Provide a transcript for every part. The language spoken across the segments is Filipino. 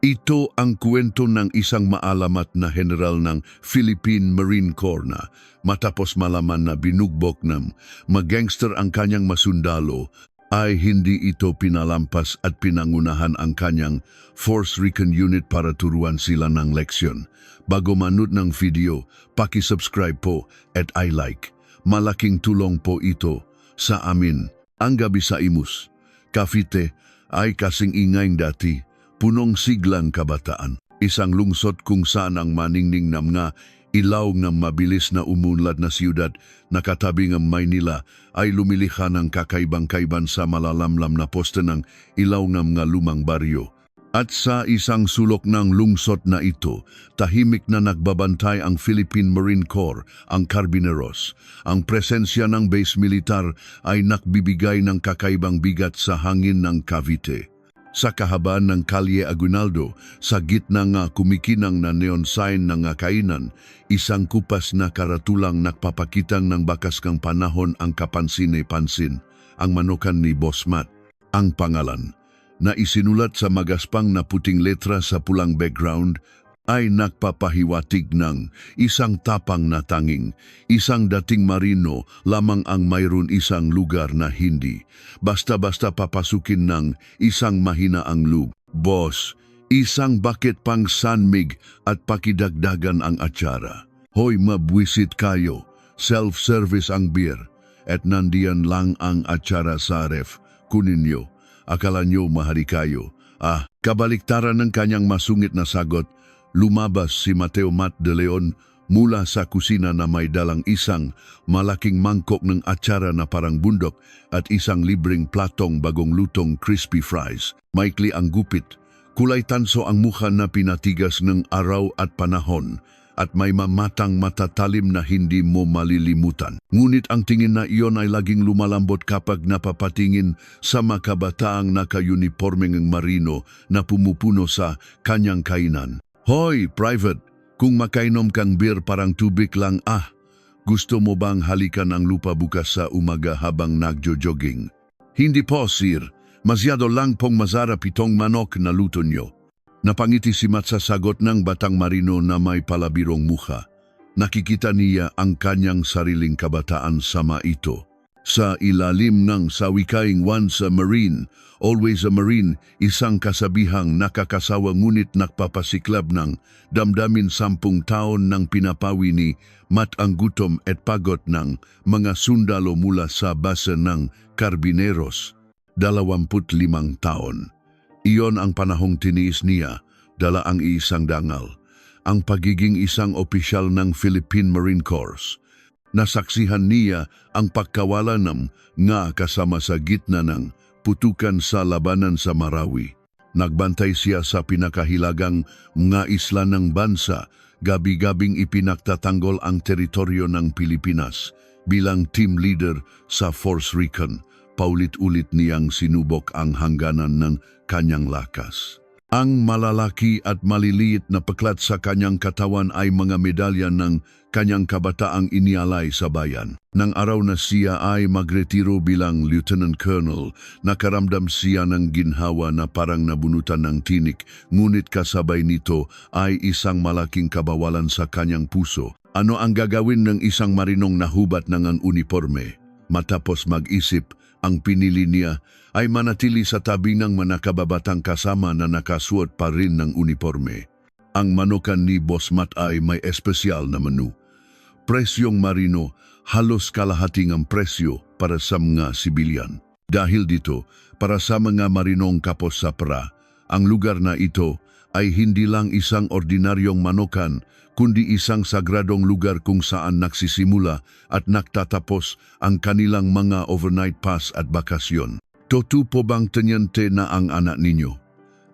Ito ang kwento ng isang maalamat na general ng Philippine Marine Corps na matapos malaman na binugbok ng mag-gangster ang kanyang masundalo, ay hindi ito pinalampas at pinangunahan ang kanyang Force Recon Unit para turuan sila ng leksyon. Bago manood ng video, paki-subscribe po at I-like. Malaking tulong po ito sa amin. Ang gabi sa Imus, Cavite ay kasing ingay dati, punong siglang kabataan. Isang lungsod kung saan ang maningning na mga ilaw ng mabilis na umunlad na siyudad na katabi ng Maynila ay lumilikha ng kakaibang-kaiban sa malalamlam na poste ng ilaw ng mga lumang baryo. At sa isang sulok ng lungsod na ito, tahimik na nagbabantay ang Philippine Marine Corps, ang Carabineros. Ang presensya ng base militar ay nakbibigay ng kakaibang bigat sa hangin ng Cavite. Sa kahabaan ng Kalye Aguinaldo, sa gitna nga kumikinang na neon sign ng kainan, isang kupas na karatulang nakpapakitang ng bakas kang panahon ang kapansin-pansin, ang manukan ni Boss Matt. Ang pangalan na isinulat sa magaspang na puting letra sa pulang background ay nagpapahiwatig ng isang tapang na tanging, isang dating marino lamang ang mayroon isang lugar na hindi basta-basta papasukin ng isang mahinaang lug. Boss, isang bakit pang sanmig at pakidagdagan ang atsara. Hoy, mabwisit kayo, self-service ang beer at nandiyan lang ang atsara sa ref, kunin nyo. Akala nyo mahari kayo. Kabaliktaran ng kanyang masungit na sagot, lumabas si Mateo Matt de Leon mula sa kusina na may dalang isang malaking mangkok ng atsara na parang bundok at isang libreng platong bagong lutong crispy fries. Maikli ang gupit, kulay tanso ang mukha na pinatigas ng araw at panahon at may mamatang matatalim na hindi mo malilimutan. Ngunit ang tingin na iyon ay laging lumalambot kapag napapatingin sa makabataang naka-uniformeng marino na pumupuno sa kanyang kainan. Hoy, Private, kung makainom kang beer parang tubig lang gusto mo bang halikan ang lupa bukas sa umaga habang nagjo-jogging? Hindi po, sir. Masyado lang pong masarap itong manok na luto nyo. Napangiti si Matt sa sagot ng batang marino na may palabirong mukha. Nakikita niya ang kanyang sariling kabataan sama ito. Sa ilalim ng sawikaing once a Marine, always a Marine, isang kasabihang nakakasawa ngunit nakpapasiklab ng damdamin 10 taon ng pinapawi ni Matt ang gutom at pagod ng mga sundalo mula sa base ng Carabineros. 25 taon. Iyon ang panahong tiniis niya, dala ang isang dangal, ang pagiging isang opisyal ng Philippine Marine Corps. Nasaksihan niya ang pagkawala ng nga kasama sa gitna ng putukan sa labanan sa Marawi. Nagbantay siya sa pinakahilagang mga isla ng bansa, gabi-gabing ipinagtatanggol ang teritoryo ng Pilipinas. Bilang team leader sa Force Recon, paulit-ulit niyang sinubok ang hangganan ng kanyang lakas. Ang malalaki at maliliit na paklat sa kanyang katawan ay mga medalya ng kanyang kabataang inialay sa bayan. Nang araw na siya ay magretiro bilang Lieutenant Colonel, nakaramdam siya ng ginhawa na parang nabunutan ng tinik, ngunit kasabay nito ay isang malaking kabawalan sa kanyang puso. Ano ang gagawin ng isang marinong nahubat ng ang uniforme? Matapos mag-isip, ang pinili niya ay manatili sa tabi ng manakababatang kasama na nakasuot pa rin ng uniforme. Ang manukan ni Boss Matt ay may espesyal na menu. Presyong marino, halos kalahating ang presyo para sa mga sibilyan. Dahil dito, para sa mga marinong kapos sa pra, ang lugar na ito ay hindi lang isang ordinaryong manukan, kundi isang sagradong lugar kung saan nagsisimula at nagtatapos ang kanilang mga overnight pass at bakasyon. Totoo po bang tanyante na ang anak ninyo?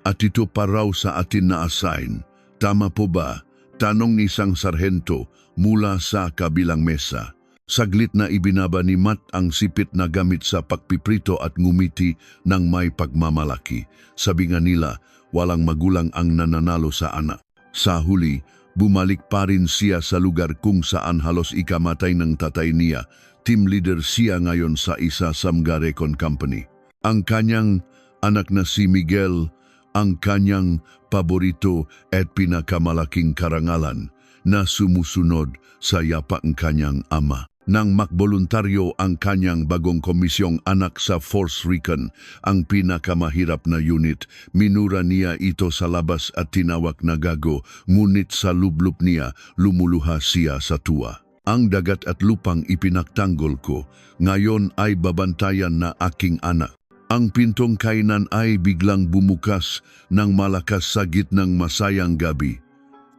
At ito pa raw sa atin na assign. Tama po ba? Tanong ni isang sarhento mula sa kabilang mesa. Saglit na ibinaba ni Matt ang sipit na gamit sa pagpiprito at ngumiti ng may pagmamalaki. Sabi nga nila, walang magulang ang nananalo sa anak. Sa huli, bumalik pa rin siya sa lugar kung saan halos ikamatay ng tatay niya. Team leader siya ngayon sa isa sa mga recon company. Ang kanyang anak na si Miguel ang kanyang paborito at pinakamalaking karangalan na sumusunod sa yapak ng kanyang ama. Nang makboluntaryo ang kanyang bagong komisyong anak sa Force Recon, ang pinakamahirap na unit, minura niya ito sa labas at tinawag na gago, ngunit sa lublub niya lumuluha siya sa tuwa. Ang dagat at lupang ipinagtanggol ko, ngayon ay babantayan na aking anak. Ang pintong kainan ay biglang bumukas ng malakas sa gitnang masayang gabi.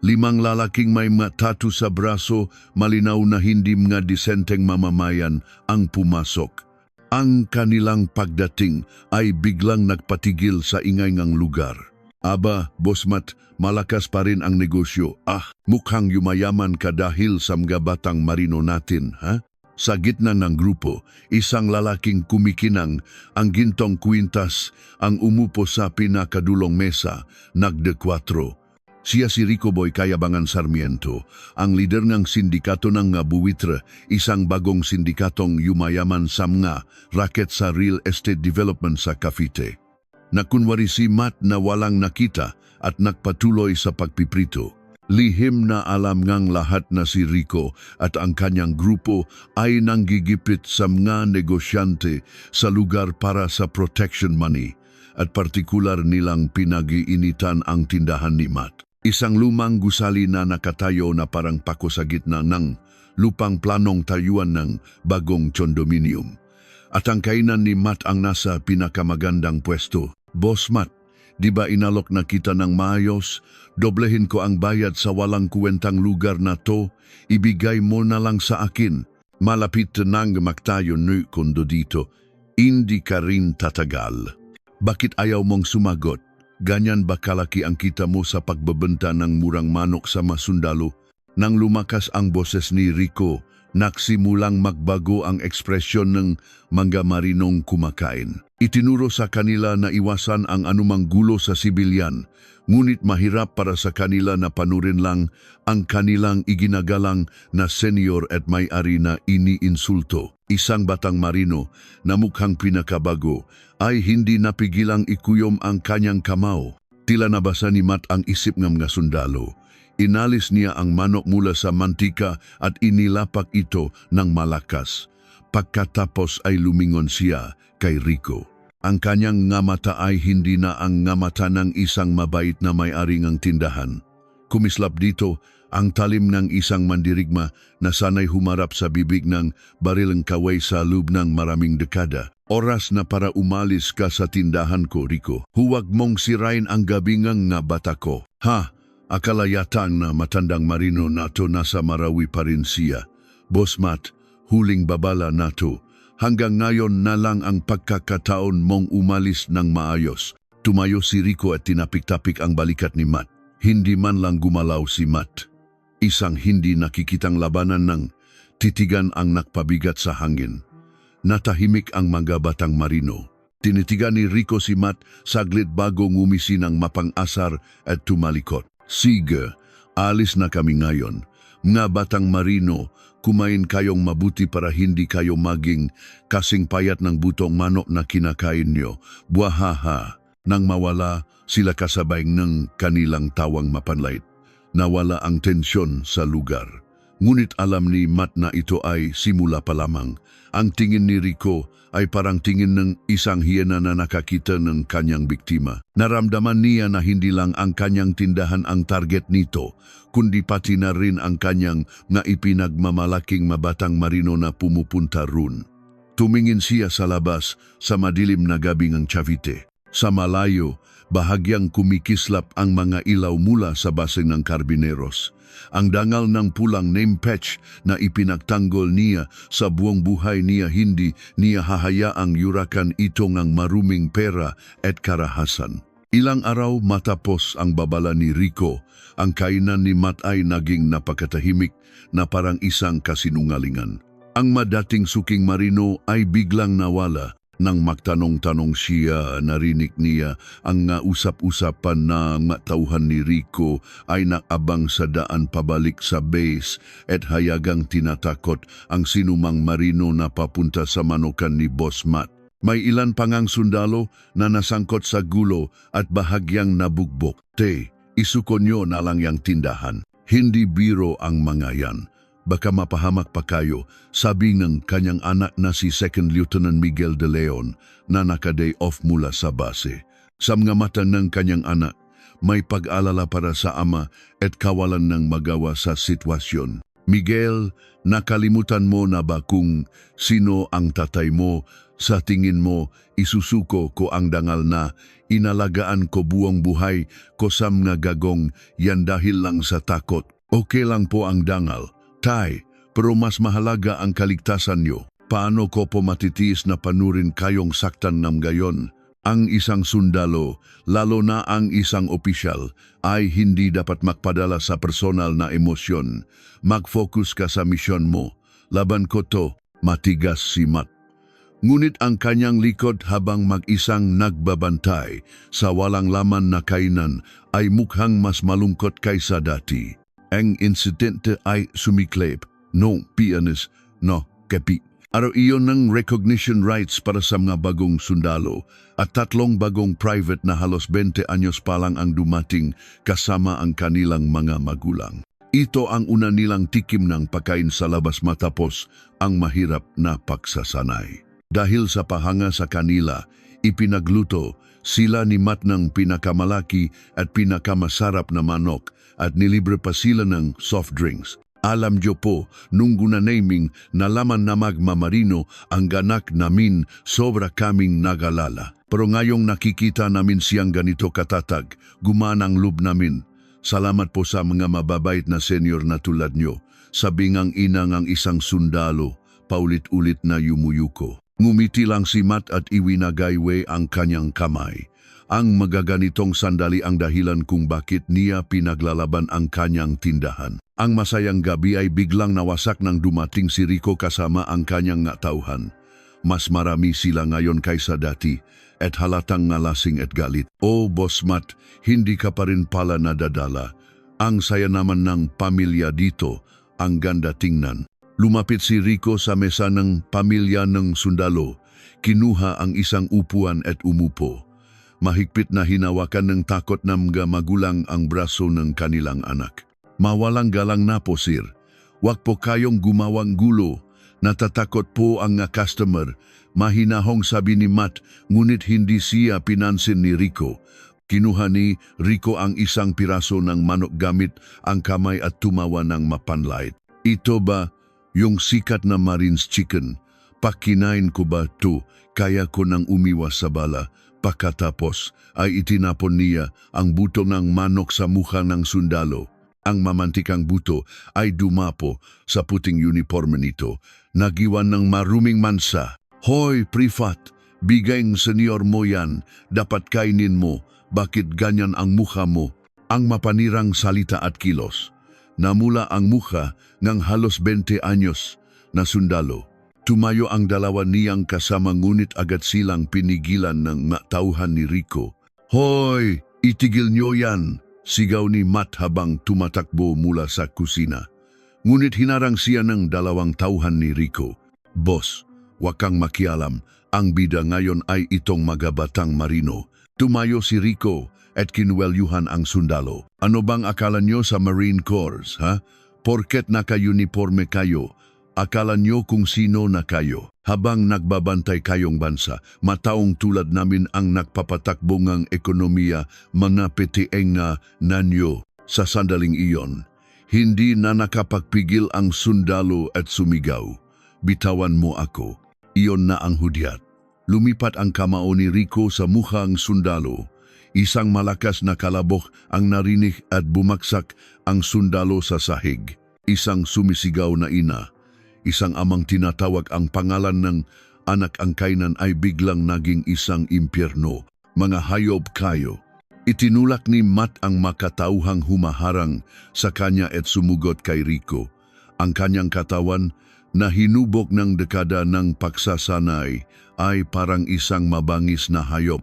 5 lalaking may tattoo sa braso, malinaw na hindi mga disenteng mamamayan ang pumasok. Ang kanilang pagdating ay biglang nagpatigil sa ingay ng lugar. Aba, Boss Matt, malakas pa rin ang negosyo. Mukhang yumayaman ka dahil sa mga batang marino natin, ha? Sa gitna ng grupo, isang lalaking kumikinang, ang gintong kwintas, ang umupo sa pinakadulong mesa, nagdekwatro. Siya si Rico Boy Cayabangan Sarmiento, ang lider ng sindikato ng Buitre, isang bagong sindikatong yumayaman sa mga raket sa real estate development sa Cavite. Nakunwari si Matt na walang nakita at nagpatuloy sa pagpiprito. Lihim na alam ngang lahat na si Rico at ang kanyang grupo ay nanggigipit sa mga negosyante sa lugar para sa protection money at partikular nilang pinag-iinitan ang tindahan ni Matt. Isang lumang gusali na nakatayo na parang pako sa gitna ng lupang planong tayuan ng bagong condominium. At ang kainan ni Matt ang nasa pinakamagandang pwesto. Boss Matt, di ba inalok na kita ng maayos? Doblehin ko ang bayad sa walang kuwentang lugar na to. Ibigay mo na lang sa akin. Malapit nang magtayo ni kondo dito. Hindi ka rin tatagal. Bakit ayaw mong sumagot? Ganyan ba kalaki ang kita mo sa pagbebenta ng murang manok sa masundalo? Nang lumakas ang boses ni Rico, nagsimulang magbago ang ekspresyon ng mga marinong kumakain. Itinuro sa kanila na iwasan ang anumang gulo sa sibilyan, ngunit mahirap para sa kanila na panurin lang ang kanilang iginagalang na senior at may-ari na iniinsulto. Isang batang marino na mukhang pinakabago ay hindi napigilang ikuyom ang kanyang kamao. Tila nabasa ni Matt ang isip ng mga sundalo. Inalis niya ang manok mula sa mantika at inilapak ito ng malakas. Pagkatapos ay lumingon siya kay Rico. Ang kanyang ngamata ay hindi na ang ngamata ng isang mabait na may-ari ng tindahan. Kumislap dito ang talim ng isang mandirigma na sanay humarap sa bibig ng barilang kaway sa loob ng maraming dekada. Oras na para umalis ka sa tindahan ko, Rico. Huwag mong sirain ang gabingang na bata ko. Akala yatang na matandang marino nato nasa Marawi pa rin siya. Boss Matt, huling babala nato. Hanggang ngayon na lang ang pagkakataon mong umalis ng maayos. Tumayo si Rico at tinapik-tapik ang balikat ni Matt. Hindi man lang gumalaw si Matt. Isang hindi nakikitang labanan ng titigan ang nakpabigat sa hangin. Natahimik ang mga batang marino. Tinitigan ni Rico si Matt saglit bago ngumisi ng mapang-asar at tumalikot. Sige, alis na kami ngayon. Mga batang marino, kumain kayong mabuti para hindi kayo maging kasing payat ng butong manok na kinakain nyo. Buahaha. Nang mawala, sila kasabay ng kanilang tawang mapanlait. Nawala ang tensyon sa lugar. Ngunit alam ni Matt na ito ay simula pa lamang. Ang tingin ni Rico ay parang tingin ng isang hiyena na nakakita ng kanyang biktima. Naramdaman niya na hindi lang ang kanyang tindahan ang target nito, kundi pati na rin ang kanyang ipinagmamalaking mabatang marino na pumupunta roon. Tumingin siya sa labas sa madilim na gabi ng Cavite. Sa malayo, bahagyang kumikislap ang mga ilaw mula sa baseng ng Carbineros. Ang dangal ng pulang name patch na ipinagtanggol niya sa buong buhay niya, hindi niya hahayaang yurakan ito ng maruming pera at karahasan. Ilang araw matapos ang babala ni Rico, ang kainan ni Matt ay naging napakatahimik na parang isang kasinungalingan. Ang madating suking marino ay biglang nawala. Nang magtanong-tanong siya, narinig niya ang usap-usapan na tauhan ni Rico ay nakabang sa daan pabalik sa base at hayagang tinatakot ang sinumang marino na papunta sa manukan ni Boss Matt. May ilan pangang sundalo na nasangkot sa gulo at bahagyang nabugbok. Isuko nyo na lang yang tindahan. Hindi biro ang mga yan. Baka mapahamak pa kayo, sabi ng kanyang anak na si Second Lieutenant Miguel de Leon na naka-day off mula sa base. Sa mga mata ng kanyang anak, may pag-alala para sa ama at kawalan ng magawa sa sitwasyon. Miguel, nakalimutan mo na ba kung sino ang tatay mo? Sa tingin mo, isusuko ko ang dangal na inalagaan ko buong buhay ko sa mga gagong yan dahil lang sa takot. Okay lang po ang dangal, tay, pero mas mahalaga ang kaligtasan nyo. Paano ko po matitiis na panurin kayong saktan ng gayon? Ang isang sundalo, lalo na ang isang opisyal, ay hindi dapat magpadala sa personal na emosyon. Mag-focus ka sa misyon mo. Laban ko to, matigas si Matt. Ngunit ang kanyang likod habang mag-isang nagbabantay sa walang laman na kainan ay mukhang mas malungkot kaysa dati. Ang insidente ay sumiklip, no pianis, no kepi. Araw iyon ng recognition rights para sa mga bagong sundalo at 3 bagong private na halos 20 anyos pa lang ang dumating kasama ang kanilang mga magulang. Ito ang una nilang tikim ng pagkain sa labas matapos ang mahirap na pagsasanay. Dahil sa pahanga sa kanila, ipinagluto sila ni Matt ng pinakamalaki at pinakamasarap na manok at nilibre pa sila ng soft drinks. Alam nyo po, nung guna-naming nalaman na magmamarino ang ganak namin, sobra kaming nagalala. Pero ngayong nakikita namin siyang ganito katatag, gumana ang loob namin. Salamat po sa mga mababait na senior na tulad nyo. Sabi ngang ina ng isang sundalo, paulit-ulit na yumuyuko. Ngumiti lang si Matt at iwinagaywe ang kanyang kamay. Ang magaganitong sandali ang dahilan kung bakit niya pinaglalaban ang kanyang tindahan. Ang masayang gabi ay biglang nawasak nang dumating si Rico kasama ang kanyang tauhan. Mas marami sila ngayon kaysa dati at halatang nalasing at galit. Oh, Boss Matt, hindi ka pa rin pala nadadala. Ang saya naman ng pamilya dito, ang ganda tingnan. Lumapit si Rico sa mesa ng pamilya ng sundalo. Kinuha ang isang upuan at umupo. Mahigpit na hinawakan ng takot ng mga magulang ang braso ng kanilang anak. Mawalang galang na po, sir. Wag po kayong gumawang gulo. Natatakot po ang customer. Mahinahong sabi ni Matt, ngunit hindi siya pinansin ni Rico. Kinuha ni Rico ang isang piraso ng manok gamit ang kamay at tumawa ng mapanlait. Ito ba yung sikat na Marines chicken? Pakinain ko ba to? Kaya ko nang umiwas sa bala. Pagkatapos ay itinapon niya ang buto ng manok sa mukha ng sundalo. Ang mamantikang buto ay dumapo sa puting uniforme nito. Nagiwan ng maruming mansa. Hoy, Prifat, bigay ng senior mo yan. Dapat kainin mo. Bakit ganyan ang mukha mo? Ang mapanirang salita at kilos. Namula ang mukha ng halos 20 anyos na sundalo. Tumayo ang dalawa niyang kasama ngunit agad silang pinigilan ng tauhan ni Rico. Hoy, itigil niyo yan! Sigaw ni Matt habang tumatakbo mula sa kusina. Ngunit hinarang siya ng 2 tauhan ni Rico. Boss, wag kang makialam. Ang bida ngayon ay itong magabatang marino. Tumayo si Rico at kinuwelyuhan ang sundalo. Ano bang akala nyo sa Marine Corps, ha? Porket naka-uniforme kayo, akala nyo kung sino na kayo. Habang nagbabantay kayong bansa, mataong tulad namin ang nagpapatakbo ng ekonomiya, mga petieng na nanyo. Sa sandaling iyon, hindi na nakapagpigil ang sundalo at sumigaw. Bitawan mo ako. Iyon na ang hudyat. Lumipat ang kamao ni Rico sa mukhang sundalo. Isang malakas na kalabok ang narinig at bumaksak ang sundalo sa sahig. Isang sumisigaw na ina, isang amang tinatawag ang pangalan ng anak ang kainan ay biglang naging isang impyerno. Mga hayop kayo. Itinulak ni Matt ang makatauhang humaharang sa kanya at sumugot kay Rico. Ang kanyang katawan na hinubok ng dekada ng pagsasanay ay parang isang mabangis na hayop.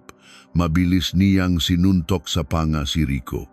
Mabilis niyang sinuntok sa panga si Rico.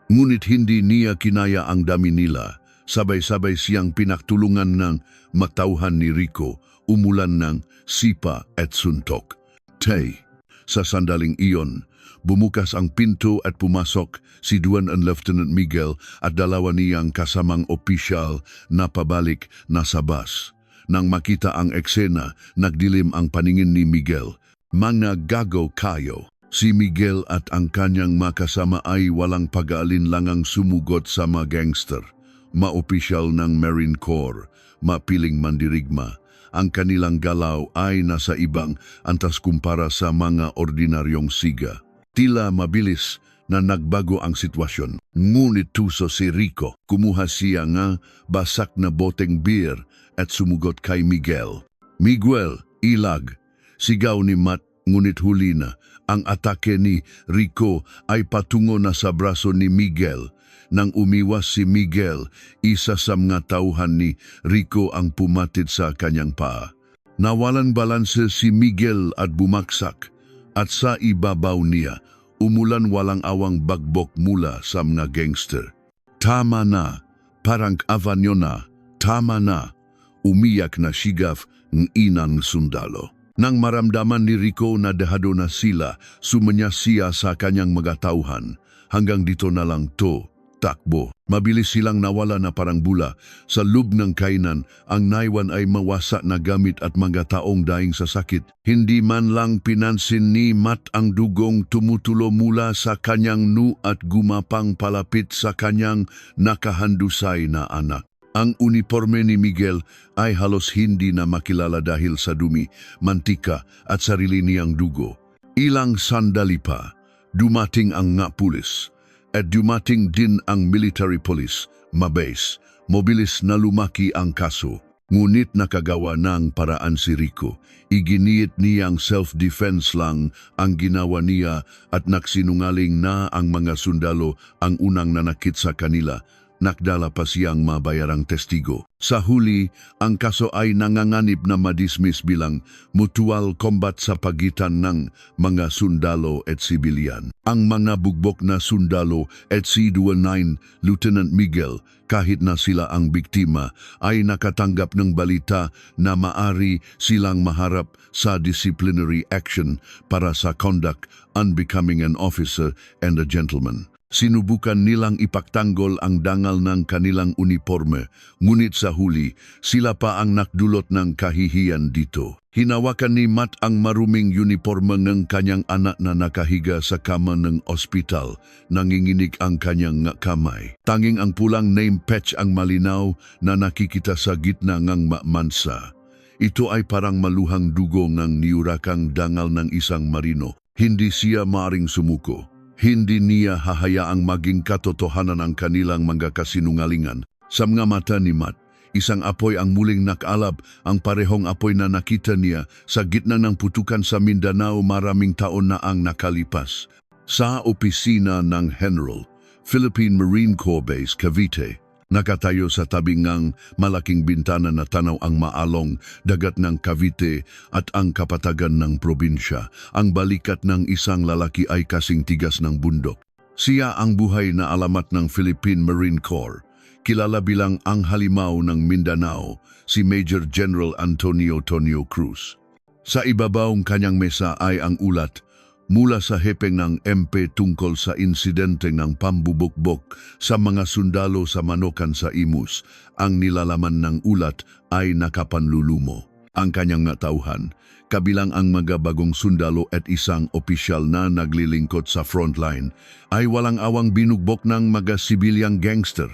Ngunit hindi niya kinaya ang dami nila. Sabay-sabay siyang pinaktulungan ng matauhan ni Rico, umulan ng sipa at suntok. Tay. Sa sandaling iyon, bumukas ang pinto at pumasok si Duan and Lieutenant Miguel at dalawa niyang kasamang opisyal na pabalik na sa bus. Nang makita ang eksena, nagdilim ang paningin ni Miguel. Mga gago kayo. Si Miguel at ang kanyang makasama ay walang pag-aalinlangang sumugot sa mga gangster. Maopisyal ng Marine Corps, mapiling mandirigma. Ang kanilang galaw ay nasa ibang antas kumpara sa mga ordinaryong siga. Tila mabilis na nagbago ang sitwasyon. Ngunit tuso si Rico. Kumuha siya nga basak na boteng beer at sumugot kay Miguel. Miguel, ilag. Sigaw ni Matt, ngunit huli na. Ang atake ni Rico ay patungo na sa braso ni Miguel. Nang umiwas si Miguel, isa sa mga tauhan ni Rico ang pumatid sa kanyang paa. Nawalan balanse si Miguel at bumaksak, at sa ibabaw niya, umulan walang awang bagbok mula sa mga gangster. Tama na, parang avanyo na, tama na, umiyak na sigaf ng inang sundalo. Nang maramdaman ni Rico na dehado na sila, sumanya siya sa kanyang mga tauhan. Hanggang dito na lang to. Takbo. Mabilis silang nawala na parang bula. Sa loob ng kainan, ang naiwan ay mawasak na gamit at mga taong daing sa sakit. Hindi man lang pinansin ni Matt ang dugong tumutulo mula sa kanyang nu at gumapang palapit sa kanyang nakahandusay na anak. Ang uniforme ni Miguel ay halos hindi na makilala dahil sa dumi, mantika at sarili niyang dugo. Ilang sandali pa, dumating ang nga pulis. At dumating din ang military police, mabase, mobilis na lumaki ang kaso. Ngunit nakagawa ng paraan si Rico. Iginiit niyang self-defense lang ang ginawa niya at nagsinungaling na ang mga sundalo ang unang nanakit sa kanila. Nakdala pa siyang mabayarang testigo. Sa huli, ang kaso ay nanganganib na madismiss bilang mutual combat sa pagitan ng mga sundalo at sibilyan. Ang mga bugbok na sundalo at si 29 Lieutenant Miguel, kahit na sila ang biktima, ay nakatanggap ng balita na maari silang maharap sa disciplinary action para sa conduct unbecoming an officer and a gentleman. Sinubukan nilang ipagtanggol ang dangal ng kanilang uniforme, ngunit sa huli, sila pa ang nakdulot ng kahihiyan dito. Hinawakan ni Matt ang maruming uniforme ng kanyang anak na nakahiga sa kama ng ospital, nanginginig ang kanyang kamay. Tanging ang pulang name patch ang malinaw na nakikita sa gitna ng mansa. Ito ay parang maluhang dugo ng niurakang dangal ng isang marino. Hindi siya maaring sumuko. Hindi niya hahayaang maging katotohanan ang kanilang mga kasinungalingan. Sa mga mata ni Matt, isang apoy ang muling nakaalab, ang parehong apoy na nakita niya sa gitna ng putukan sa Mindanao maraming taon na ang nakalipas. Sa opisina ng General, Philippine Marine Corps Base, Cavite, nakatayo sa tabi ng malaking bintana na tanaw ang maalong dagat ng Cavite at ang kapatagan ng probinsya. Ang balikat ng isang lalaki ay kasing tigas ng bundok. Siya ang buhay na alamat ng Philippine Marine Corps. Kilala bilang ang halimaw ng Mindanao, si Major General Antonio Tonio Cruz. Sa ibabaw ng kanyang mesa ay ang ulat mula sa hepeng ng MP tungkol sa insidente ng pambubukbok sa mga sundalo sa Manokan sa Imus. Ang nilalaman ng ulat ay nakapanlulumo. Ang kanyang natauhan, kabilang ang mga bagong sundalo at isang opisyal na naglilingkod sa frontline, ay walang awang binugbok ng mga sibilyang gangster.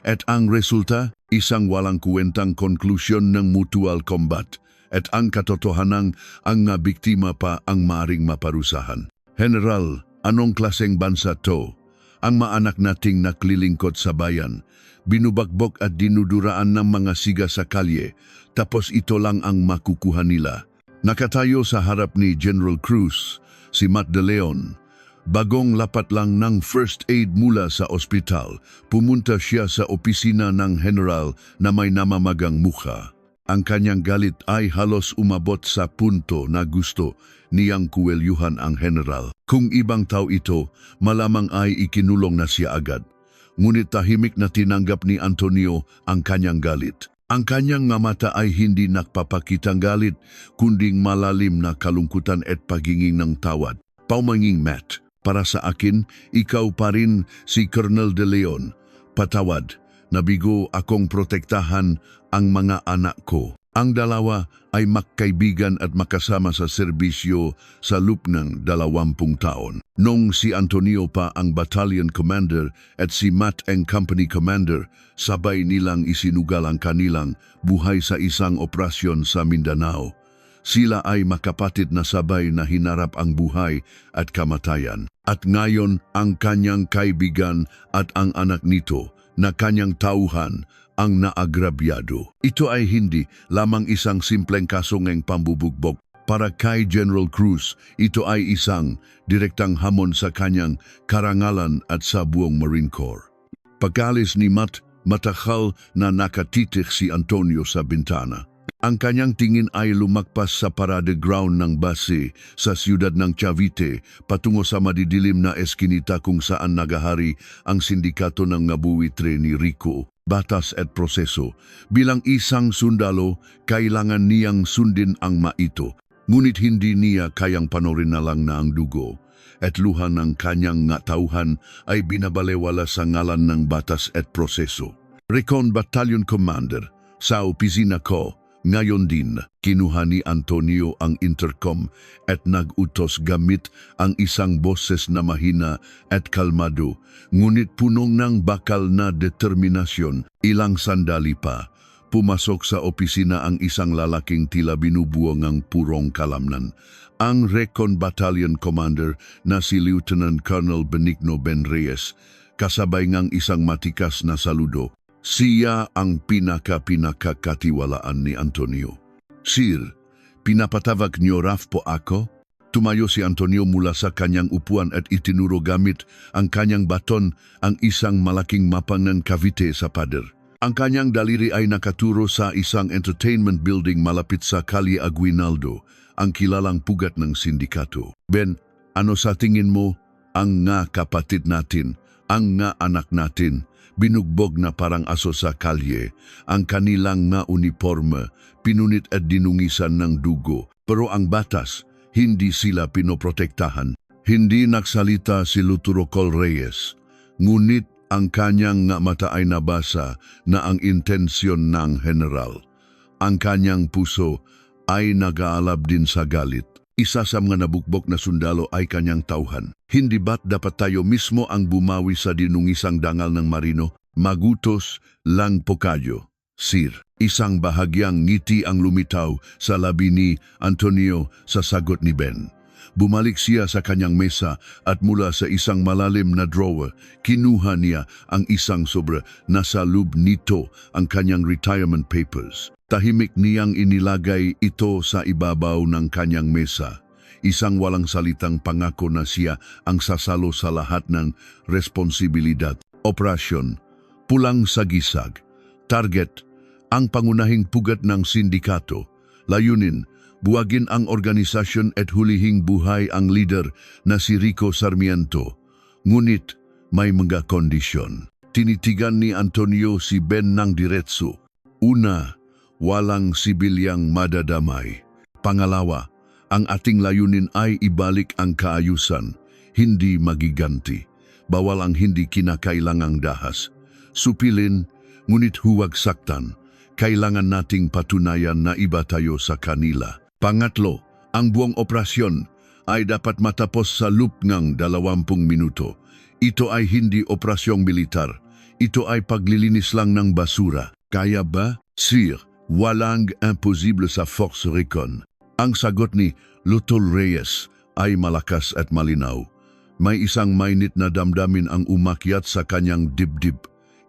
At ang resulta, isang walang kuwentang konklusyon ng mutual combat. At ang katotohanang ang nga biktima pa ang maaring maparusahan. General, anong klaseng bansa to? Ang maanak nating naklilingkod sa bayan, binubagbok at dinuduraan ng mga siga sa kalye, tapos ito lang ang makukuha nila. Nakatayo sa harap ni General Cruz, si Matt De Leon. Bagong lapat lang ng first aid mula sa ospital, pumunta siya sa opisina ng general na may namamagang mukha. Ang kanyang galit ay halos umabot sa punto na gusto niyang kuwelyuhan ang general. Kung ibang tao ito, malamang ay ikinulong na siya agad. Ngunit tahimik na tinanggap ni Antonio ang kanyang galit. Ang kanyang mga mata ay hindi nagpapakitang galit, kundi malalim na kalungkutan at pagingin ng tawad. Paumanging Matt, para sa akin, ikaw pa rin si Colonel De Leon. Patawad, nabigo akong protektahan ang mga anak ko. Ang dalawa ay magkaibigan at makasama sa serbisyo sa loob ng 20 taon. Nung si Antonio pa ang battalion commander at si Matt ang company commander, sabay nilang isinugal ang kanilang buhay sa isang operasyon sa Mindanao. Sila ay makapatid na sabay na hinarap ang buhay at kamatayan. At ngayon ang kanyang kaibigan at ang anak nito na kanyang tauhan ang naagrabyado. Ito ay hindi lamang isang simpleng kasong pambubugbog. Para kay General Cruz, ito ay isang direktang hamon sa kanyang karangalan at sa buong Marine Corps. Pagkalis ni Matt, matakal na nakatitik si Antonio sa bintana. Ang kanyang tingin ay lumakpas sa parade ground ng base sa siyudad ng Cavite patungo sa madidilim na eskinita kung saan nagahari ang sindikato ng nabuwitre ni Rico. Batas at proseso. Bilang isang sundalo, kailangan niyang sundin ang maito. Ngunit hindi niya kayang panorin na lang na ang dugo. At luha ng kanyang tauhan ay binabalewala sa ngalan ng batas at proseso. Recon Battalion Commander, sa opisina ko, ngayon din, kinuha ni Antonio ang intercom at nag-utos gamit ang isang boses na mahina at kalmado, ngunit punong ng bakal na determinasyon. Ilang sandali pa, pumasok sa opisina ang isang lalaking tila binubuong ang purong kalamnan. Ang Recon Battalion Commander na si Lieutenant Colonel Benigno Ben Reyes, kasabay ngang isang matikas na saludo. Siya ang pinaka-katiwalaan ni Antonio. Sir, pinapatawag niyo Raf po ako? Tumayo si Antonio mula sa kanyang upuan at itinuro gamit ang kanyang baton ang isang malaking mapa ng Cavite sa pader. Ang kanyang daliri ay nakaturo sa isang entertainment building malapit sa Calle Aguinaldo, ang kilalang pugat ng sindikato. Ben, ano sa tingin mo ang nga kapatid natin, ang nga anak natin? Binugbog na parang aso sa kalye, ang kanilang nga uniforme, pinunit at dinungisan ng dugo. Pero ang batas, hindi sila pinoprotektahan. Hindi nagsalita si Luturo Col Reyes, ngunit ang kanyang nga mata ay nabasa na ang intensyon ng general. Ang kanyang puso ay nag-aalab din sa galit. Isa sa mga nabukbok na sundalo ay kanyang tauhan. Hindi ba't dapat tayo mismo ang bumawi sa dinungisang dangal ng marino? Magutos lang po kayo, Sir. Isang bahagyang ngiti ang lumitaw sa labi ni Antonio sa sagot ni Ben. Bumalik siya sa kanyang mesa at mula sa isang malalim na drawer, kinuha niya ang isang sobre. Nasa loob nito ang kanyang retirement papers. Tahimik niyang inilagay ito sa ibabaw ng kanyang mesa. Isang walang salitang pangako na siya ang sasalo sa lahat ng responsibilidad. Operasyon, pulang sagisag. Target, ang pangunahing pugat ng sindikato. Layunin, buwagin ang organisasyon at hulihing buhay ang leader na si Rico Sarmiento. Ngunit may mga kondisyon. Tinitigan ni Antonio si Ben ng diretso. Una, walang sibilyang madadamay. Pangalawa, ang ating layunin ay ibalik ang kaayusan, hindi magiganti. Bawal ang hindi kinakailangang dahas. Supilin, ngunit huwag saktan. Kailangan nating patunayan na iba tayo sa kanila. Pangatlo, ang buong operasyon ay dapat matapos sa loob ng 20 minuto. Ito ay hindi operasyong militar. Ito ay paglilinis lang ng basura. Kaya ba, Sir? Walang imposible sa Force Recon. Ang sagot ni Lutol Reyes ay malakas at malinaw. May isang mainit na damdamin ang umakyat sa kanyang dibdib.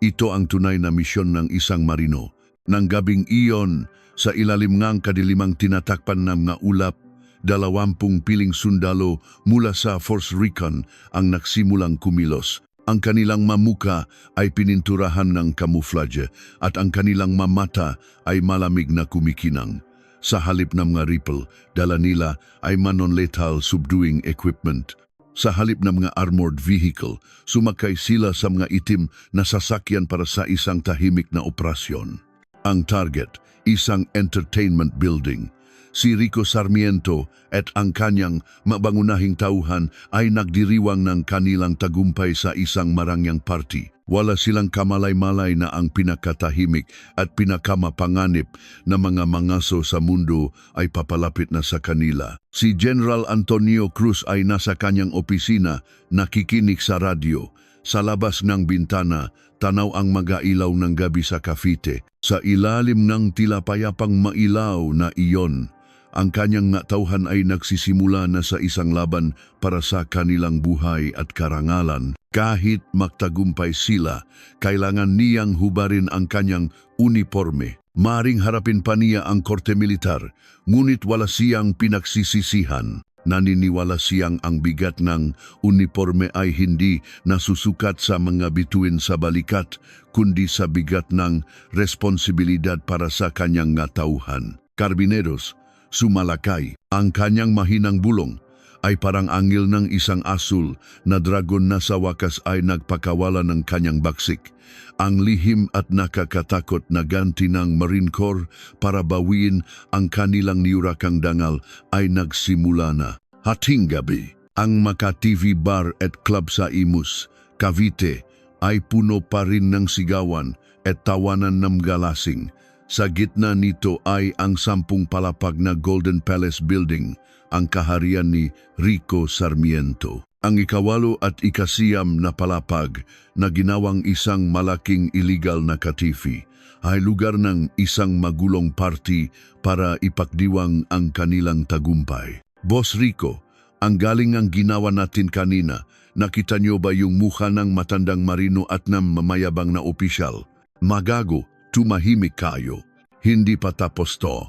Ito ang tunay na misyon ng isang marino. Nang gabing iyon, sa ilalim ng kadilimang tinatakpan ng mga ulap, 20 piling sundalo mula sa Force Recon ang nagsimulang kumilos. Ang kanilang mamuka ay pininturahan ng camouflage at ang kanilang mamata ay malamig na kumikinang. Sa halip ng mga rifle, dala nila ay non-lethal subduing equipment. Sa halip ng mga armored vehicle, sumakay sila sa mga itim na sasakyan para sa isang tahimik na operasyon. Ang target, isang entertainment building. Si Rico Sarmiento at ang kanyang mabangunahing tauhan ay nagdiriwang ng kanilang tagumpay sa isang marangyang party. Wala silang kamalay-malay na ang pinakatahimik at pinakamapanganib na mga mangaso sa mundo ay papalapit na sa kanila. Si General Antonio Cruz ay nasa kanyang opisina, nakikinig sa radyo. Sa labas ng bintana, tanaw ang mag-ailaw ng gabi sa Cavite. Sa ilalim ng tila payapang mailaw na iyon, ang kanyang tauhan ay nagsisimula na sa isang laban para sa kanilang buhay at karangalan. Kahit magtagumpay sila, kailangan niyang hubarin ang kanyang uniforme. Maring harapin pa niya ang korte militar, ngunit wala siyang pinagsisisihan. Naniniwala siyang ang bigat ng uniforme ay hindi nasusukat sa mga bituin sa balikat, kundi sa bigat ng responsibilidad para sa kanyang tauhan. Carbineros, sumalakay. Ang kanyang mahinang bulong ay parang angil ng isang asul na dragon na sa wakas ay nagpakawala ng kanyang baksik. Ang lihim at nakakatakot na ganti ng Marine Corps para bawiin ang kanilang niurakang dangal ay nagsimula na. Hating gabi, ang Maka TV Bar at Club sa Imus, Cavite ay puno pa rin ng sigawan at tawanan ng galasing. Sa gitna nito ay ang 10 palapag na Golden Palace Building, ang kaharian ni Rico Sarmiento. Ang 8 at 9 na palapag na ginawang isang malaking illegal na katifi ay lugar ng isang magulong party para ipagdiwang ang kanilang tagumpay. Boss Rico, ang galing ang ginawa natin kanina, nakita niyo ba yung mukha ng matandang marino at ng mamayabang na opisyal? Magago, tumahimik kayo. Hindi pa tapos to.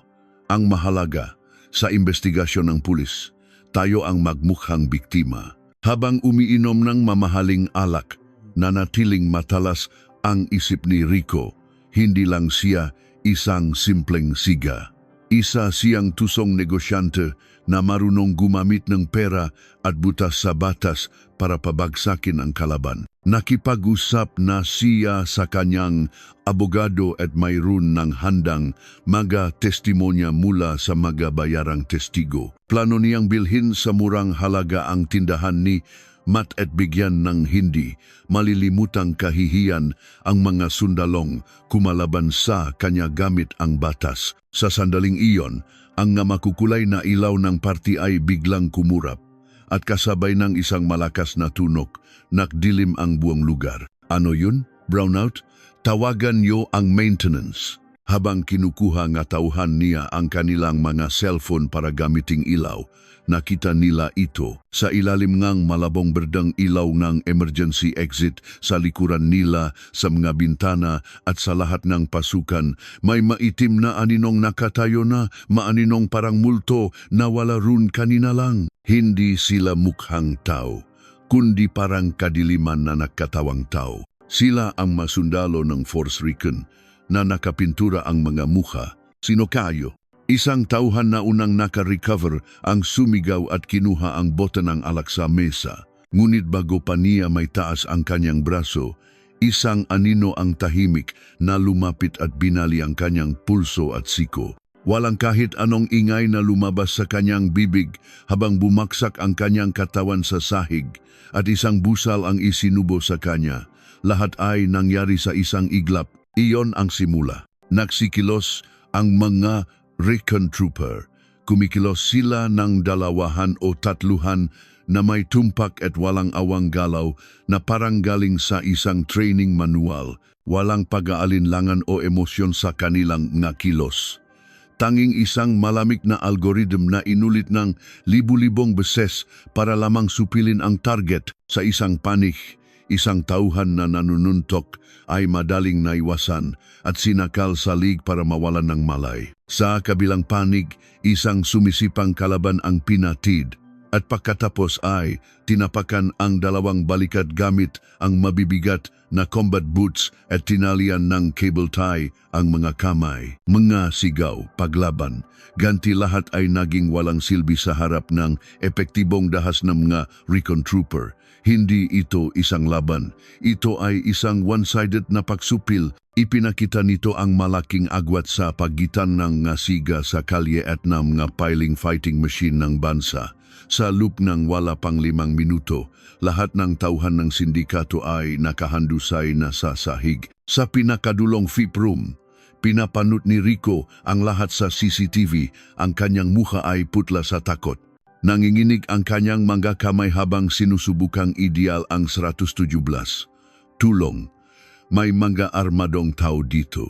Ang mahalaga, sa investigasyon ng pulis, tayo ang magmukhang biktima. Habang umiinom ng mamahaling alak, nanatiling matalas ang isip ni Rico. Hindi lang siya isang simpleng siga. Isa siyang tusong negosyante na marunong gumamit ng pera at butas sa batas para pabagsakin ang kalaban. Nakipag-usap na siya sa kanyang abogado at mayroon ng handang testimonya mula sa bayarang testigo. Plano niyang bilhin sa murang halaga ang tindahan ni Matt at bigyan ng hindi malilimutang kahihiyan ang mga sundalong kumalaban sa kanya gamit ang batas. Sa sandaling iyon, ang makukulay na ilaw ng party ay biglang kumurap at kasabay ng isang malakas na tunok, nagdilim ang buong lugar. Ano yun? Brownout? Tawagan niyo ang maintenance. Habang kinukuha nga tauhan niya ang kanilang mga cellphone para gamiting ilaw, nakita nila ito sa ilalim ng malabong berdang ilaw ng emergency exit sa likuran nila, sa mga bintana at sa lahat ng pasukan. May maitim na aninong nakatayo na, maaninong parang multo na wala run kanina lang. Hindi sila mukhang tao, kundi parang kadiliman na nakatawang tao. Sila ang masundalo ng Force Recon na nakapintura ang mga mukha. Sino kayo? Isang tauhan na unang naka-recover ang sumigaw at kinuha ang bota ng alak sa mesa. Ngunit bago pa niya may taas ang kanyang braso, isang anino ang tahimik na lumapit at binali ang kanyang pulso at siko. Walang kahit anong ingay na lumabas sa kanyang bibig habang bumaksak ang kanyang katawan sa sahig at isang busal ang isinubo sa kanya. Lahat ay nangyari sa isang iglap. Iyon ang simula. Nagsikilos ang mga Recon Trooper. Kumikilos sila ng 2 o 3 na may tumpak at walang awang galaw na parang galing sa isang training manual. Walang pag-aalinlangan o emosyon sa kanilang nga kilos. Tanging isang malamig na algorithm na inulit ng libu-libong beses para lamang supilin ang target. Sa isang panik, isang tauhan na nanununtok ay madaling naiwasan at sinakal sa lig para mawalan ng malay. Sa kabilang panig, isang sumisipang kalaban ang pinatid at pagkatapos ay tinapakan ang 2 balikat gamit ang mabibigat na combat boots at tinalian ng cable tie ang mga kamay. Mga sigaw, paglaban, ganti lahat ay naging walang silbi sa harap ng epektibong dahas ng mga Recon Trooper. Hindi ito isang laban. Ito ay isang one-sided na pagsupil. Ipinakita nito ang malaking agwat sa pagitan ng ngasiga sa kalye at ng nga piling fighting machine ng bansa. Sa loop ng wala pang 5 minuto, lahat ng tauhan ng sindikato ay nakahandusay na sa sahig. Sa pinakadulong VIP room, pinapanut ni Rico ang lahat sa CCTV. Ang kanyang mukha ay putla sa takot. Nanginginig ang kanyang mga kamay habang sinusubukang ideal ang 117. Tulong. May mga armadong tao dito.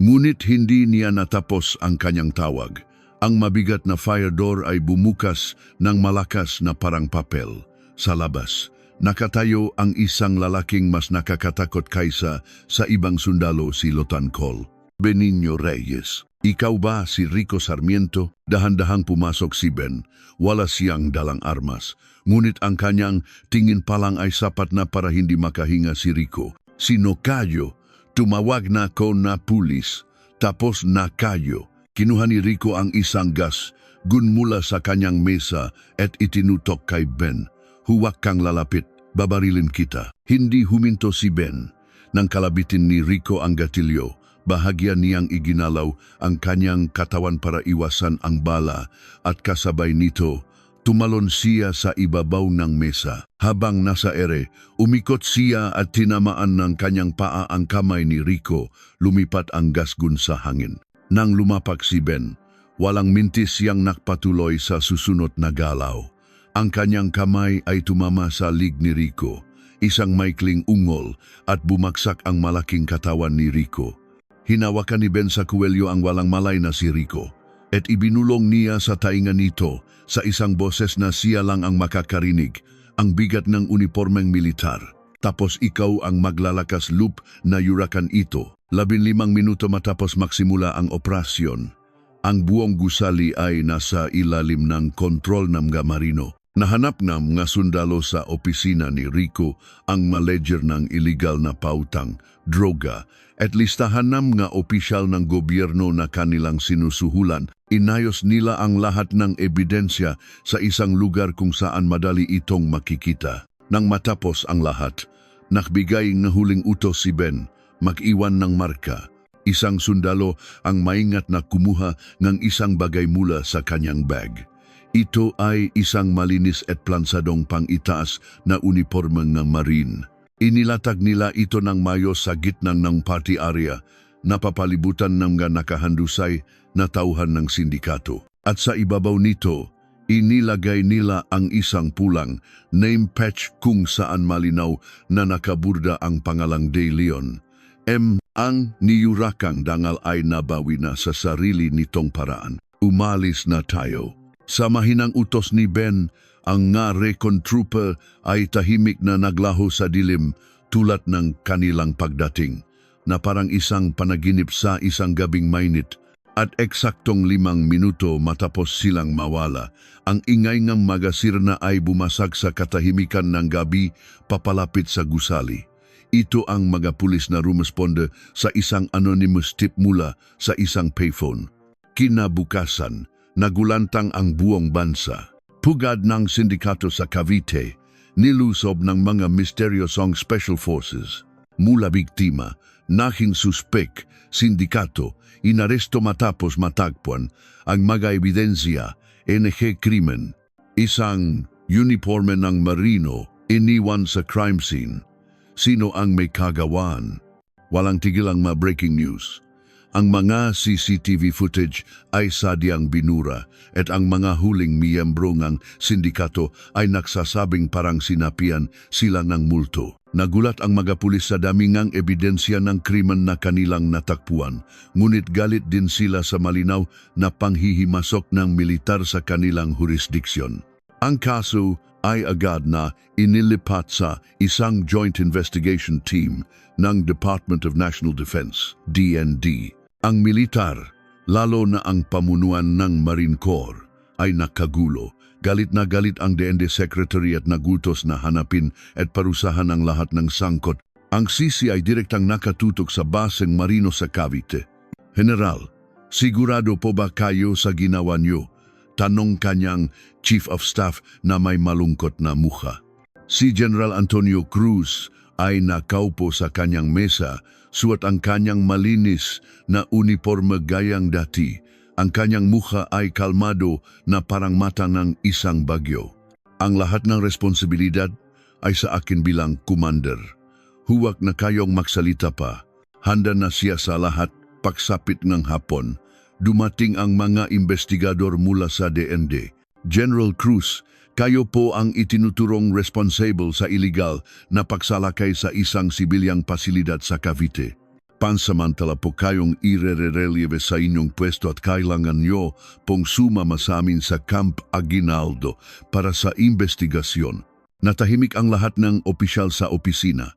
Ngunit hindi niya natapos ang kanyang tawag. Ang mabigat na fire door ay bumukas ng malakas na parang papel. Sa labas, nakatayo ang isang lalaking mas nakakatakot kaysa sa ibang sundalo, si Lotan Col. Benigno Reyes. Ikaw ba si Rico Sarmiento? Dahan-dahang pumasok si Ben. Wala siyang dalang armas. Ngunit ang kanyang tingin pa lang ay sapat na para hindi makahinga si Rico. Sino kayo? Tumawag na ko na pulis. Tapos na kayo. Kinuha ni Rico ang isang gas gun mula sa kanyang mesa at itinutok kay Ben. Huwag kang lalapit, babarilin kita. Hindi huminto si Ben. Nang kalabitin ni Rico ang gatilyo, bahagya niyang iginalaw ang kanyang katawan para iwasan ang bala at kasabay nito, tumalon siya sa ibabaw ng mesa. Habang nasa ere, umikot siya at tinamaan ng kanyang paa ang kamay ni Rico. Lumipat ang gasgun sa hangin. Nang lumapak si Ben, walang mintis siyang nakpatuloy sa susunod na galaw. Ang kanyang kamay ay tumama sa lig ni Rico. Isang maikling ungol at bumagsak ang malaking katawan ni Rico. Hinawakan ni Ben sa kuwelyo ang walang malay na si Rico at ibinulong niya sa tainga nito sa isang boses na siya lang ang makakarinig, ang bigat ng unipormeng militar. Tapos ikaw ang maglalakas loop na yurakan ito. 15 minuto matapos maksimula ang operasyon. Ang buong gusali ay nasa ilalim ng kontrol ng mga marino. Nahanap ng mga sundalo sa opisina ni Rico ang ma-ledger ng illegal na pautang, droga, at listahan ng mga opisyal ng gobyerno na kanilang sinusuhulan. Inayos nila ang lahat ng ebidensya sa isang lugar kung saan madali itong makikita. Nang matapos ang lahat, nakbigay ng huling utos si Ben, mag-iwan ng marka. Isang sundalo ang maingat na kumuha ng isang bagay mula sa kanyang bag. Ito ay isang malinis at plansadong pang-itaas na uniforme ng marine. Inilatag nila ito ng mayos sa gitna ng party area, napapalibutan ng mga nakahandusay na tauhan ng sindikato. At sa ibabaw nito, inilagay nila ang isang pulang name patch kung saan malinaw na nakaburda ang pangalang De Leon. Ang niyurakang dangal ay nabawi na sa sarili nitong paraan. Umalis na tayo. Sa mahinang utos ni Ben, ang nga recon trooper ay tahimik na naglaho sa dilim tulad ng kanilang pagdating, na parang isang panaginip sa isang gabing mainit. At eksaktong 5 minuto matapos silang mawala, ang ingay ng mga sirna ay bumasag sa katahimikan ng gabi papalapit sa gusali. Ito ang mga pulis na rumisponde sa isang anonymous tip mula sa isang payphone. Kinabukasan, nagulantang ang buong bansa. Pugad ng sindikato sa Cavite, nilusob ng mga misteryosong special forces. Mula biktima, naging suspek, sindikato, inaresto matapos matagpuan ang mga ebidensya, NG krimen. Isang uniforme ng marino, iniwan sa crime scene. Sino ang may kagawaan? Walang tigil ang breaking news. Ang mga CCTV footage ay sadyang binura at ang mga huling miyembro ng sindikato ay nagsasabing parang sinapian sila ng multo. Nagulat ang mga pulis sa damingang ebidensya ng krimen na kanilang natakpuan, ngunit galit din sila sa malinaw na panghihimasok ng militar sa kanilang jurisdiksyon. Ang kaso ay agad na inilipat sa isang Joint Investigation Team ng Department of National Defense, DND. Ang militar, lalo na ang pamunuan ng Marine Corps, ay nakagulo. Galit na galit ang DND Secretary at nagutos na hanapin at parusahan ang lahat ng sangkot. Ang CC ay direktang nakatutok sa baseng marino sa Cavite. General, sigurado po ba kayo sa ginawa niyo? Tanong kanyang Chief of Staff na may malungkot na mukha. Si General Antonio Cruz ay nakaupo sa kanyang mesa, suot ang kanyang malinis na uniforme gayang dati. Ang kanyang mukha ay kalmado na parang mata ng isang bagyo. Ang lahat ng responsibilidad ay sa akin bilang commander. Huwag na kayong magsalita pa. Handa na siya sa lahat. Pagsapit ng hapon, dumating ang mga investigador mula sa DND. General Cruz, kayo po ang itinuturong responsible sa illegal na pagsalakay sa isang sibilyang pasilidad sa Cavite. Pansamantala po kayong irerelieve sa inyong pwesto at kailangan nyo pong sumama sa amin sa Camp Aguinaldo para sa investigasyon. Natahimik ang lahat ng opisyal sa opisina.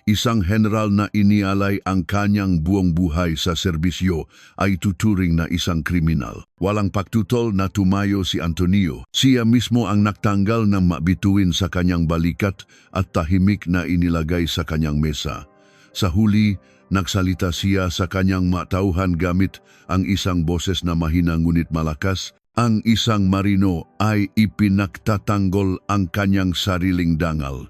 Isang general na inialay ang kanyang buong buhay sa serbisyo ay tuturing na isang kriminal. Walang pagtutol na tumayo si Antonio. Siya mismo ang nagtanggal ng mabituin sa kanyang balikat at tahimik na inilagay sa kanyang mesa. Sa huli, nagsalita siya sa kanyang matauhan gamit ang isang boses na mahina ngunit malakas. Ang isang marino ay ipinagtatanggol ang kanyang sariling dangal.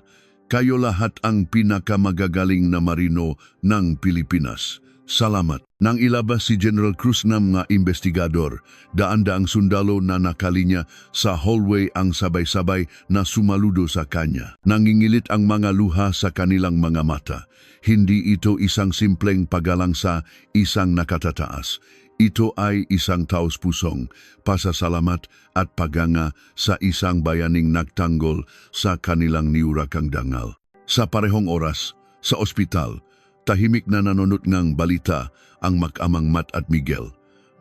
Kayo lahat ang pinakamagagaling na marino ng Pilipinas. Salamat. Nang ilabas si General Cruz ng mga investigador, daan-daang sundalo na nakalinya sa hallway ang sabay-sabay na sumaludo sa kanya. Nangingilit ang mga luha sa kanilang mga mata. Hindi ito isang simpleng paggalang sa isang nakatataas. Ito ay isang taos-pusong pasasalamat at paganga sa isang bayaning nagtanggol sa kanilang niurakang dangal. Sa parehong oras, sa ospital, tahimik na nanonood ng balita ang mag-amang Matt at Miguel.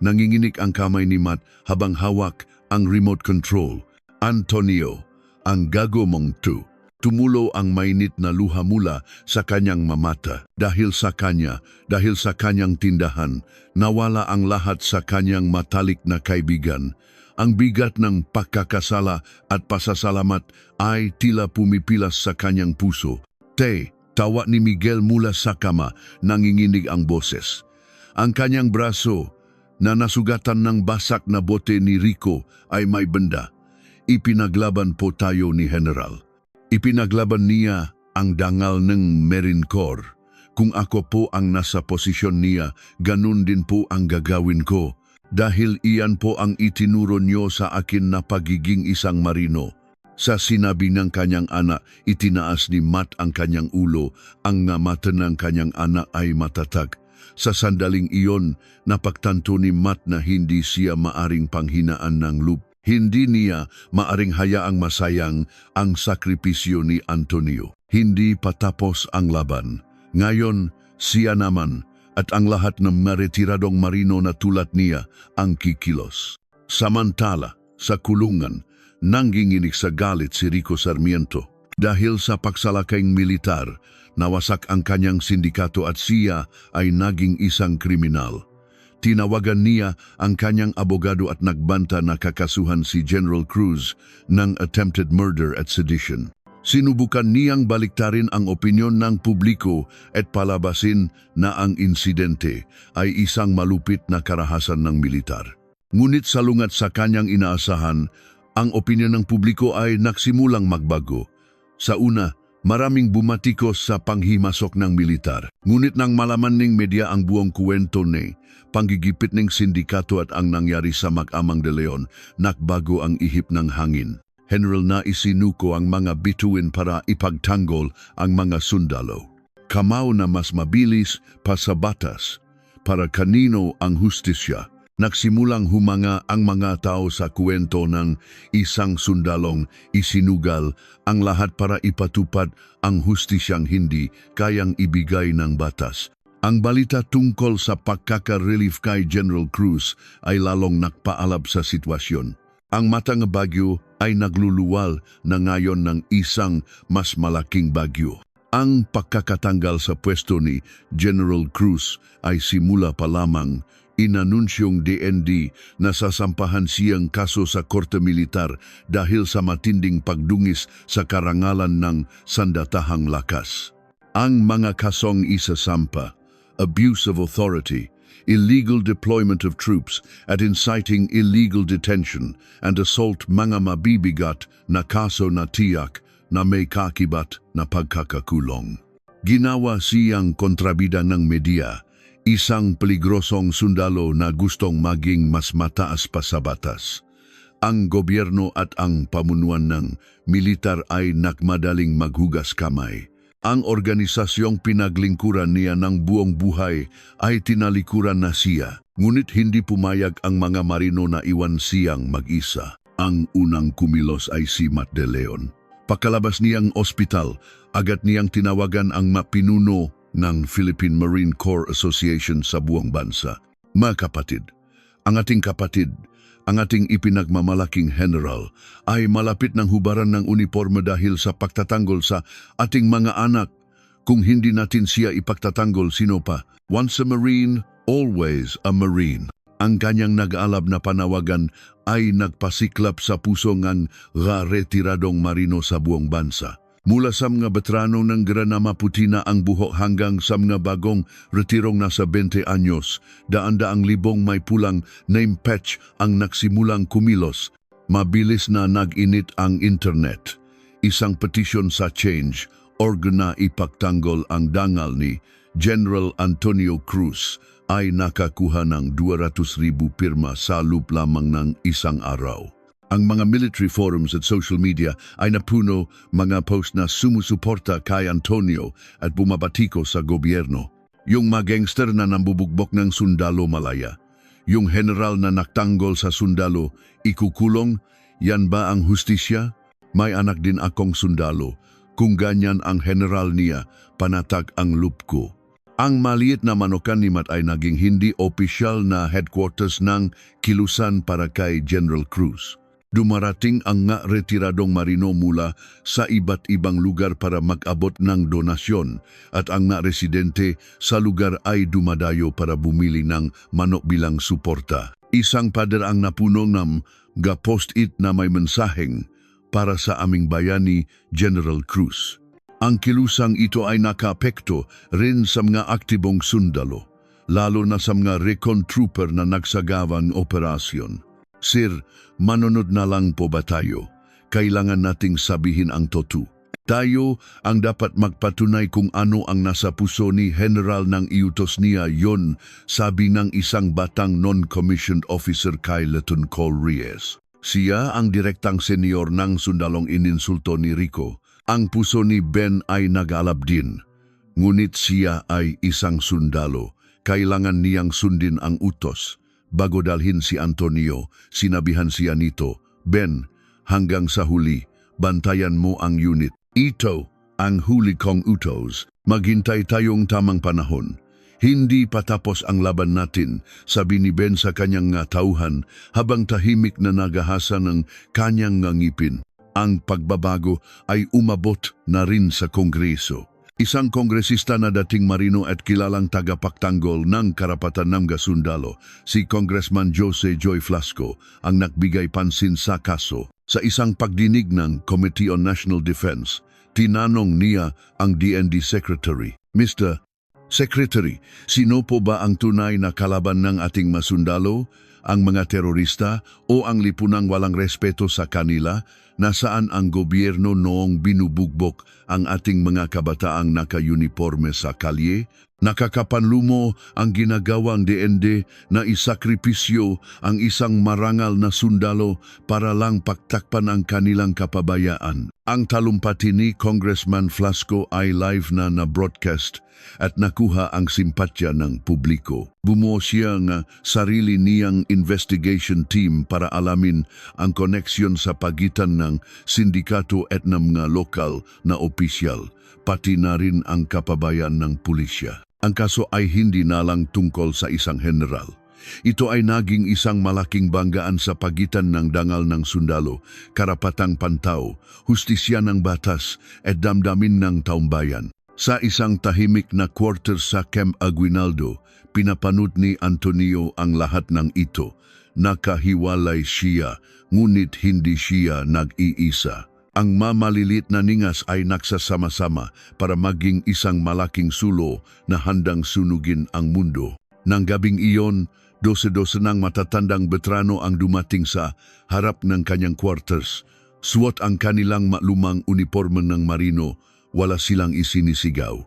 Nanginginig ang kamay ni Matt habang hawak ang remote control. Antonio, ang gago mong tu. Tumulo ang mainit na luha mula sa kanyang mamata. Dahil sa kanyang tindahan, nawala ang lahat sa kanyang matalik na kaibigan. Ang bigat ng pagkakasala at pasasalamat ay tila pumipilas sa kanyang puso. Tawa ni Miguel mula sa kama, nanginginig ang boses. Ang kanyang braso na nasugatan ng basak na bote ni Rico ay may benda. Ipinaglaban po tayo ni General. Ipinaglaban niya ang dangal ng Marine Corps. Kung ako po ang nasa posisyon niya, ganun din po ang gagawin ko. Dahil iyan po ang itinuro niyo sa akin na pagiging isang marino. Sa sinabi ng kanyang anak, itinaas ni Matt ang kanyang ulo. Ang mata ng kanyang anak ay matatag. Sa sandaling iyon, napagtanto ni Matt na hindi siya maaring panghinaan ng loob. Hindi niya maaring hayaang masayang ang sakripisyo ni Antonio. Hindi patapos ang laban. Ngayon, siya naman at ang lahat ng maretiradong marino na tulad niya ang kikilos. Samantala, sa kulungan, nanginginig sa galit si Rico Sarmiento. Dahil sa pagsalakayng militar, nawasak ang kanyang sindikato at siya ay naging isang kriminal. Tinawagan niya ang kanyang abogado at nagbanta na kakasuhan si General Cruz ng attempted murder at sedition. Sinubukan niyang baliktarin ang opinyon ng publiko at palabasin na ang insidente ay isang malupit na karahasan ng militar. Ngunit salungat sa kanyang inaasahan, ang opinyon ng publiko ay nagsimulang magbago. Sa una, maraming bumatikos sa panghimasok ng militar. Ngunit nang malaman ng media ang buong kwento ni panggigipit ng sindikato at ang nangyari sa mag-amang De Leon, nakbago ang ihip ng hangin. General na isinuko ang mga bituin para ipagtanggol ang mga sundalo. Kamao na mas mabilis pa sa batas. Para kanino ang hustisya? Nagsimulang humanga ang mga tao sa kwento ng isang sundalong isinugal ang lahat para ipatupad ang hustisyang hindi kayang ibigay ng batas. Ang balita tungkol sa pagkaka-relief kay General Cruz ay lalong nakpaalab sa sitwasyon. Ang matang bagyo ay nagluluwal na ngayon ng isang mas malaking bagyo. Ang pagkakatanggal sa pwesto ni General Cruz ay simula pa lamang. Inanunsyong DND na sasampahan siyang kaso sa Korte Militar dahil sa matinding pagdungis sa karangalan ng sandatahang lakas. Ang mga kasong isasampa: abuse of authority, illegal deployment of troops at inciting illegal detention, and assault, mga mabibigat na kaso na tiyak na may kakibat na pagkakakulong. Ginawa siyang kontrabida ng media, isang peligrosong sundalo na gustong maging mas mataas pa sa batas. Ang gobyerno at ang pamunuan ng militar ay nagmadaling maghugas kamay. Ang organisasyong pinaglingkuran niya ng buong buhay ay tinalikuran na siya, ngunit hindi pumayag ang mga marino na iwan siyang mag-isa. Ang unang kumilos ay si Matt De Leon. Pakalabas niyang ospital, agad niyang tinawagan ang mapinuno ng Philippine Marine Corps Association sa buong bansa. Mga kapatid, ang ating ipinagmamalaking general ay malapit ng hubaran ng uniforme dahil sa pagtatanggol sa ating mga anak. Kung hindi natin siya ipagtatanggol, sino pa? Once a Marine, always a Marine. Ang kanyang nag-aalab na panawagan ay nagpasiklap sa puso ng retiradong marino sa buong bansa. Mula sa mga veterano ng Granama puti na ang buhok hanggang sa mga bagong retirong nasa 20 anyos, daan-daang libong may pulang name patch ang nagsimulang kumilos. Mabilis na nag-init ang internet. Isang petisyon sa Change, organa ipagtanggol ang dangal ni General Antonio Cruz ay nakakuha ng 200,000 pirma sa loob lamang ng isang araw. Ang mga military forums at social media ay napuno mga post na sumusuporta kay Antonio at bumabatiko sa gobyerno. Yung mga gangster na nambubugbok ng sundalo malaya, yung general na naktanggol sa sundalo, ikukulong, yan ba ang hustisya? May anak din akong sundalo. Kung ganyan ang general niya, panatag ang loop ko. Ang maliit na Manokan ni Matt ay naging hindi opisyal na headquarters ng kilusan para kay General Cruz. Dumarating ang nga retiradong marino mula sa iba't ibang lugar para mag-abot ng donasyon at ang nga residente sa lugar ay dumadayo para bumili ng manok bilang suporta. Isang pader ang napuno ng ga-post-it na may mensaheng para sa aming bayani, General Cruz. Ang kilusang ito ay nakaapekto rin sa mga aktibong sundalo, lalo na sa mga recon trooper na nagsagawang operasyon. Sir, manonood na lang po ba tayo? Kailangan nating sabihin ang totoo. Tayo ang dapat magpatunay kung ano ang nasa puso ni General nang iutos niya yon, sabi ng isang batang non-commissioned officer kay Lieutenant Col Reyes. Siya ang direktang senior ng sundalong ininsulto ni Rico. Ang puso ni Ben ay nag-alab din. Ngunit siya ay isang sundalo. Kailangan niyang sundin ang utos. Bago dalhin si Antonio, sinabihan siya nito, Ben, hanggang sa huli, bantayan mo ang unit. Ito ang huli kong utos. Maghintay tayong tamang panahon. Hindi patapos ang laban natin, sabi ni Ben sa kanyang tauhan habang tahimik na nagahasa ng kanyang ngipin. Ang pagbabago ay umabot na rin sa Kongreso. Isang kongresista na dating marino at kilalang tagapagtanggol ng karapatan ng sundalo, si Congressman Jose Joy Flasco, ang nagbigay pansin sa kaso. Sa isang pagdinig ng Committee on National Defense, tinanong niya ang DND Secretary, Mr. Secretary, sino po ba ang tunay na kalaban ng ating masundalo? Ang mga terorista o ang lipunang walang respeto sa kanila? Nasaan ang gobyerno noong binubugbok ang ating mga kabataang naka-uniforme sa kalye? Nakakapanlumo ang ginagawang DND na isakripisyo ang isang marangal na sundalo para lang pagtakpan ang kanilang kapabayaan. Ang talumpati ni Congressman Flasco ay live na broadcast at nakuha ang simpatya ng publiko. Bumuo siya ng sarili niyang investigation team para alamin ang koneksyon sa pagitan ng sindikato at ng mga lokal na opisyal, pati na rin ang kapabayan ng pulisya. Ang kaso ay hindi na lang tungkol sa isang general. Ito ay naging isang malaking banggaan sa pagitan ng dangal ng sundalo, karapatang pantao, hustisya ng batas at damdamin ng taumbayan. Sa isang tahimik na quarter sa Camp Aguinaldo, pinapanood ni Antonio ang lahat ng ito. Nakahiwalay siya, ngunit hindi siya nag-iisa. Ang mamalilit na ningas ay nagsasama-sama para maging isang malaking sulo na handang sunugin ang mundo. Nang gabing iyon, dose-dose ng matatandang veterano ang dumating sa harap ng kanyang quarters. Suot ang kanilang malumang uniforme ng marino, wala silang isinisigaw.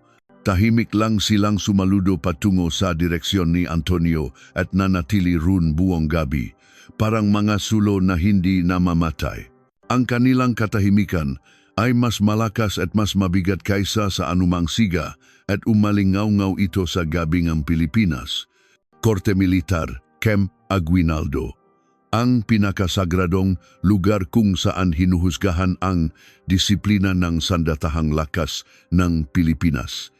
Tahimik lang silang sumaludo patungo sa direksyon ni Antonio at nanatili roon buong gabi, parang mga sulo na hindi namamatay. Ang kanilang katahimikan ay mas malakas at mas mabigat kaysa sa anumang siga at umalingaw-ngaw ito sa gabing ang Pilipinas. Korte Militar, Camp Aguinaldo. Ang pinakasagradong lugar kung saan hinuhusgahan ang disiplina ng sandatahang lakas ng Pilipinas.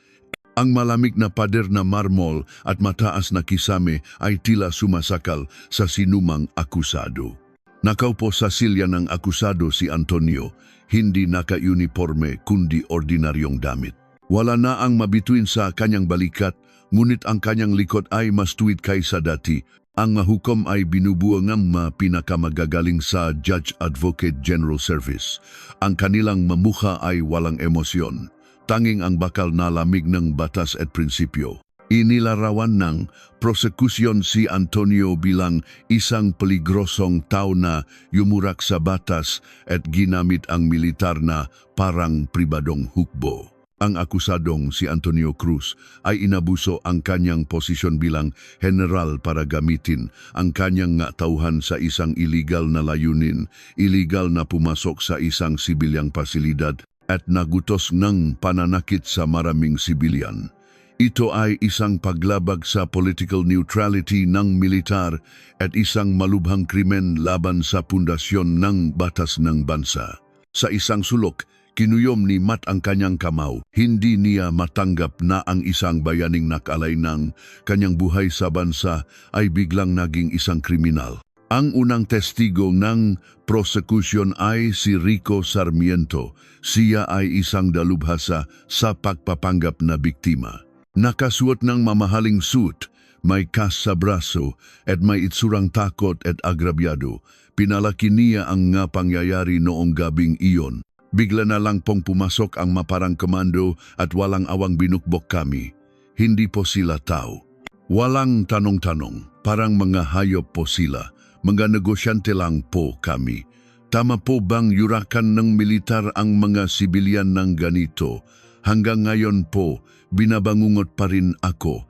Ang malamig na pader na marmol at mataas na kisame ay tila sumasakal sa sinumang akusado. Nakaupo sa silya ng akusado si Antonio, hindi naka-uniforme kundi ordinaryong damit. Wala na ang mabituin sa kanyang balikat, ngunit ang kanyang likod ay mas tuwid kaysa dati. Ang hukom ay binubuo ng pinakamagagaling sa Judge Advocate General Service. Ang kanilang mamukha ay walang emosyon. Tanging ang bakal na lamig ng batas at prinsipyo. Inilarawan ng prosekusyon si Antonio bilang isang peligrosong tao na yumurak sa batas at ginamit ang militar na parang pribadong hukbo. Ang akusadong si Antonio Cruz ay inabuso ang kanyang posisyon bilang general para gamitin ang kanyang tauhan sa isang illegal na layunin, illegal na pumasok sa isang sibilyang pasilidad at nagutos ng pananakit sa maraming sibilyan. Ito ay isang paglabag sa political neutrality ng militar at isang malubhang krimen laban sa pundasyon ng batas ng bansa. Sa isang sulok, kinuyom ni Matt ang kanyang kamao. Hindi niya matanggap na ang isang bayaning nakalay ng kanyang buhay sa bansa ay biglang naging isang kriminal. Ang unang testigo ng prosekusyon ay si Rico Sarmiento. Siya ay isang dalubhasa sa pagpapanggap na biktima. Nakasuot ng mamahaling suit, may kas sa braso at may itsurang takot at agrabyado. Pinalaki niya ang pangyayari noong gabing iyon. Bigla na lang pong pumasok ang maparang komando at walang awang binukbok kami. Hindi po sila tao. Walang tanong-tanong, parang mga hayop po sila. Mga negosyante lang po kami. Tama po bang yurakan ng militar ang mga sibilyan ng ganito? Hanggang ngayon po, binabangungot pa rin ako.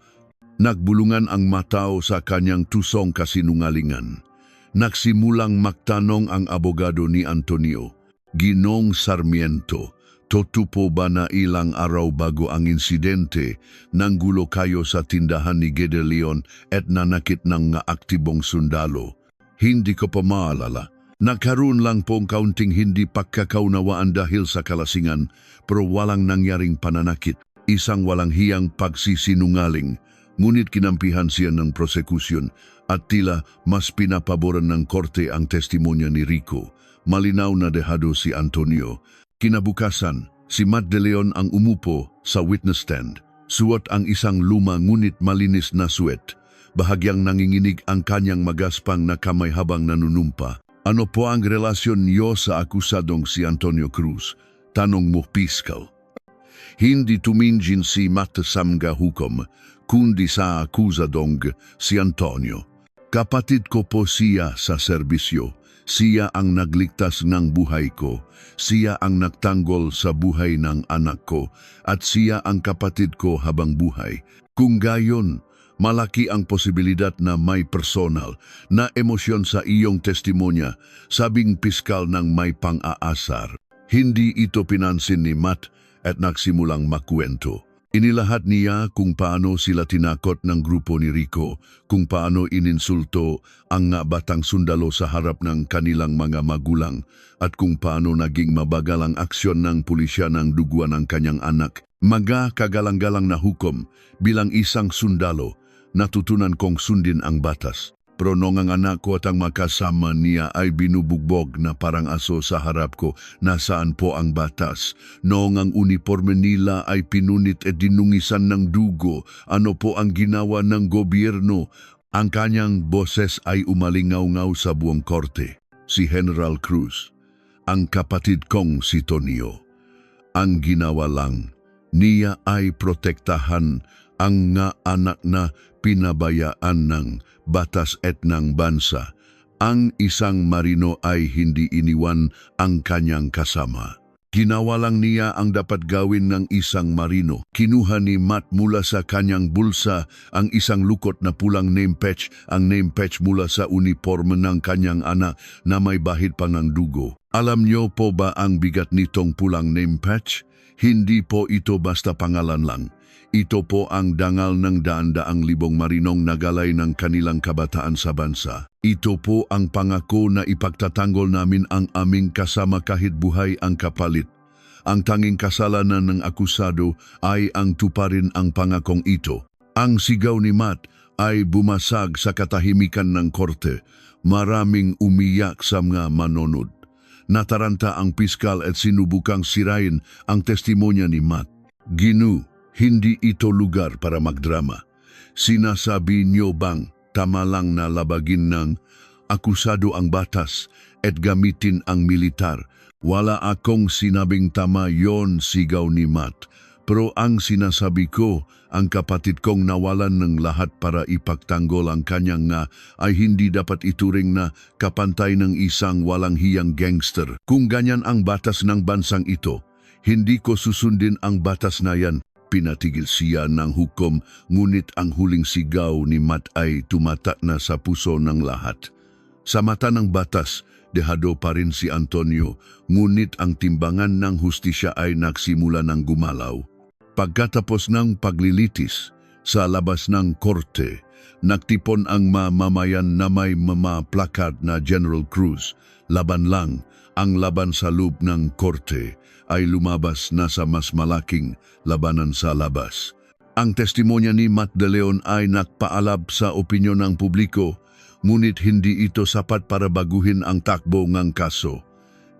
Nagbulungan ang matao sa kanyang tusong kasinungalingan. Nagsimulang magtanong ang abogado ni Antonio. Ginong Sarmiento, totoo po ba na ilang araw bago ang insidente, nanggulo kayo sa tindahan ni Gedeon at nanakit ng aktibong sundalo? Hindi ko pa maalala. Nagkaroon lang pong kaunting hindi pagkakaunawaan dahil sa kalasingan, pero walang nangyaring pananakit. Isang walang hiyang pagsisinungaling, ngunit kinampihan siya ng prosekusyon at tila mas pinapaboran ng korte ang testimonya ni Rico. Malinaw na dehado si Antonio. Kinabukasan, si Matt De Leon ang umupo sa witness stand. Suot ang isang luma ngunit malinis na suwet. Bahagyang nanginginig ang kanyang magaspang na kamay habang nanunumpa. Ano po ang relasyon niyo sa akusadong si Antonio Cruz? Tanong mo, piskal. Hindi tuminjin si Matt Samga hukom, kundi sa akusadong si Antonio. Kapatid ko po siya sa serbisyo. Siya ang nagligtas ng buhay ko, siya ang nagtanggol sa buhay ng anak ko, at siya ang kapatid ko habang buhay. Kung gayon, malaki ang posibilidad na may personal na emosyon sa iyong testimonya, sabing piskal ng may pang-aasar. Hindi ito pinansin ni Matt at nagsimulang makwento. Inilahat niya kung paano sila tinakot ng grupo ni Rico, kung paano ininsulto ang batang sundalo sa harap ng kanilang mga magulang, at kung paano naging mabagal ang aksyon ng pulisya ng duguan ng kanyang anak. Kagalang-galang na hukom, bilang isang sundalo, natutunan kong sundin ang batas. Pero nung ang anak ko at ang makasama niya ay binubugbog na parang aso sa harap ko, nasaan po ang batas? Noong ang uniforme nila ay pinunit at dinungisan ng dugo, ano po ang ginawa ng gobyerno? Ang kanyang boses ay umalingaw-ngaw sa buong korte. Si General Cruz, ang kapatid kong si Tonio. Ang ginawa lang, niya ay protektahan ang anak na pinabayaan ng batas at ng bansa. Ang isang marino ay hindi iniwan ang kanyang kasama. Ginawa lang niya ang dapat gawin ng isang marino. Kinuha ni Matt mula sa kanyang bulsa ang isang lukot na pulang name patch, ang name patch mula sa uniforme ng kanyang anak na may bahid pa ng dugo. Alam niyo po ba ang bigat nitong pulang name patch? Hindi po ito basta pangalan lang. Ito po ang dangal ng daan-daang libong marinong nagalay ng kanilang kabataan sa bansa. Ito po ang pangako na ipagtatanggol namin ang aming kasama kahit buhay ang kapalit. Ang tanging kasalanan ng akusado ay ang tuparin ang pangakong ito. Ang sigaw ni Matt ay bumasag sa katahimikan ng korte. Maraming umiyak sa mga manonod. Nataranta ang piskal at sinubukang sirain ang testimonya ni Matt. Ginu, hindi ito lugar para magdrama. Sinasabi niyo bang tama lang na labagin ng akusado ang batas at gamitin ang militar? Wala akong sinabing tama yon, sigaw ni Matt. Pero ang sinasabi ko, ang kapatid kong nawalan ng lahat para ipagtanggol ang kanyang nga ay hindi dapat ituring na kapantay ng isang walang hiyang gangster. Kung ganyan ang batas ng bansang ito, hindi ko susundin ang batas na yan. Pinatigil siya ng hukom, ngunit ang huling sigaw ni Matt ay tumata na sa puso ng lahat. Sa mata ng batas, dehado pa rin si Antonio, ngunit ang timbangan ng hustisya ay nagsimula ng gumalaw. Pagkatapos ng paglilitis sa labas ng korte, nagtipon ang mamamayan na may plakad na General Cruz. Laban lang, ang laban sa loob ng korte ay lumabas na sa mas malaking labanan sa labas. Ang testimonya ni Matt De Leon ay nagpaalab sa opinyon ng publiko, ngunit hindi ito sapat para baguhin ang takbo ng kaso.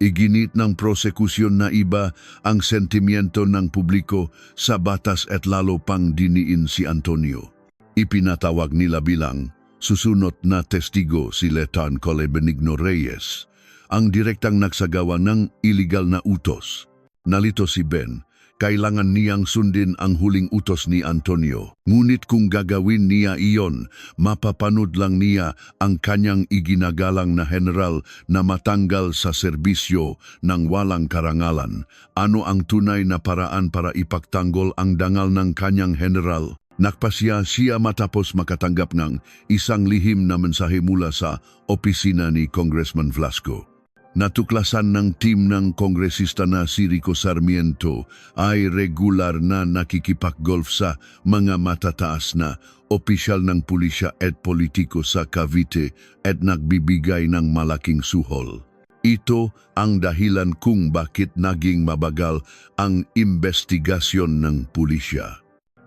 Iginit ng prosekusyon na iba ang sentimiento ng publiko sa batas at lalo pang diniin si Antonio. Ipinatawag nila bilang susunod na testigo si Lieutenant Cole Benigno Reyes, ang direktang nagsagawa ng iligal na utos. Nalito si Ben, kailangan niyang sundin ang huling utos ni Antonio. Ngunit kung gagawin niya iyon, mapapanood lang niya ang kanyang iginagalang na general na matanggal sa serbisyo ng walang karangalan. Ano ang tunay na paraan para ipagtanggol ang dangal ng kanyang general? Nagpasya siya matapos makatanggap ng isang lihim na mensahe mula sa opisina ni Congressman Velasco. Natuklasan ng team ng kongresista na si Rico Sarmiento ay regular na nakikipag-golf sa mga matataas na opisyal ng pulisya at politiko sa Cavite at nagbibigay ng malaking suhol. Ito ang dahilan kung bakit naging mabagal ang investigasyon ng pulisya.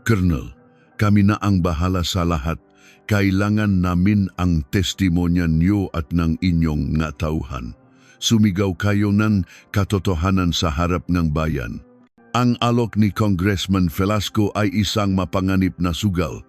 Colonel, kami na ang bahala sa lahat. Kailangan namin ang testimonya niyo at ng inyong nga tauhan. Sumigaw kayo ng katotohanan sa harap ng bayan. Ang alok ni Congressman Velasco ay isang mapanganib na sugal,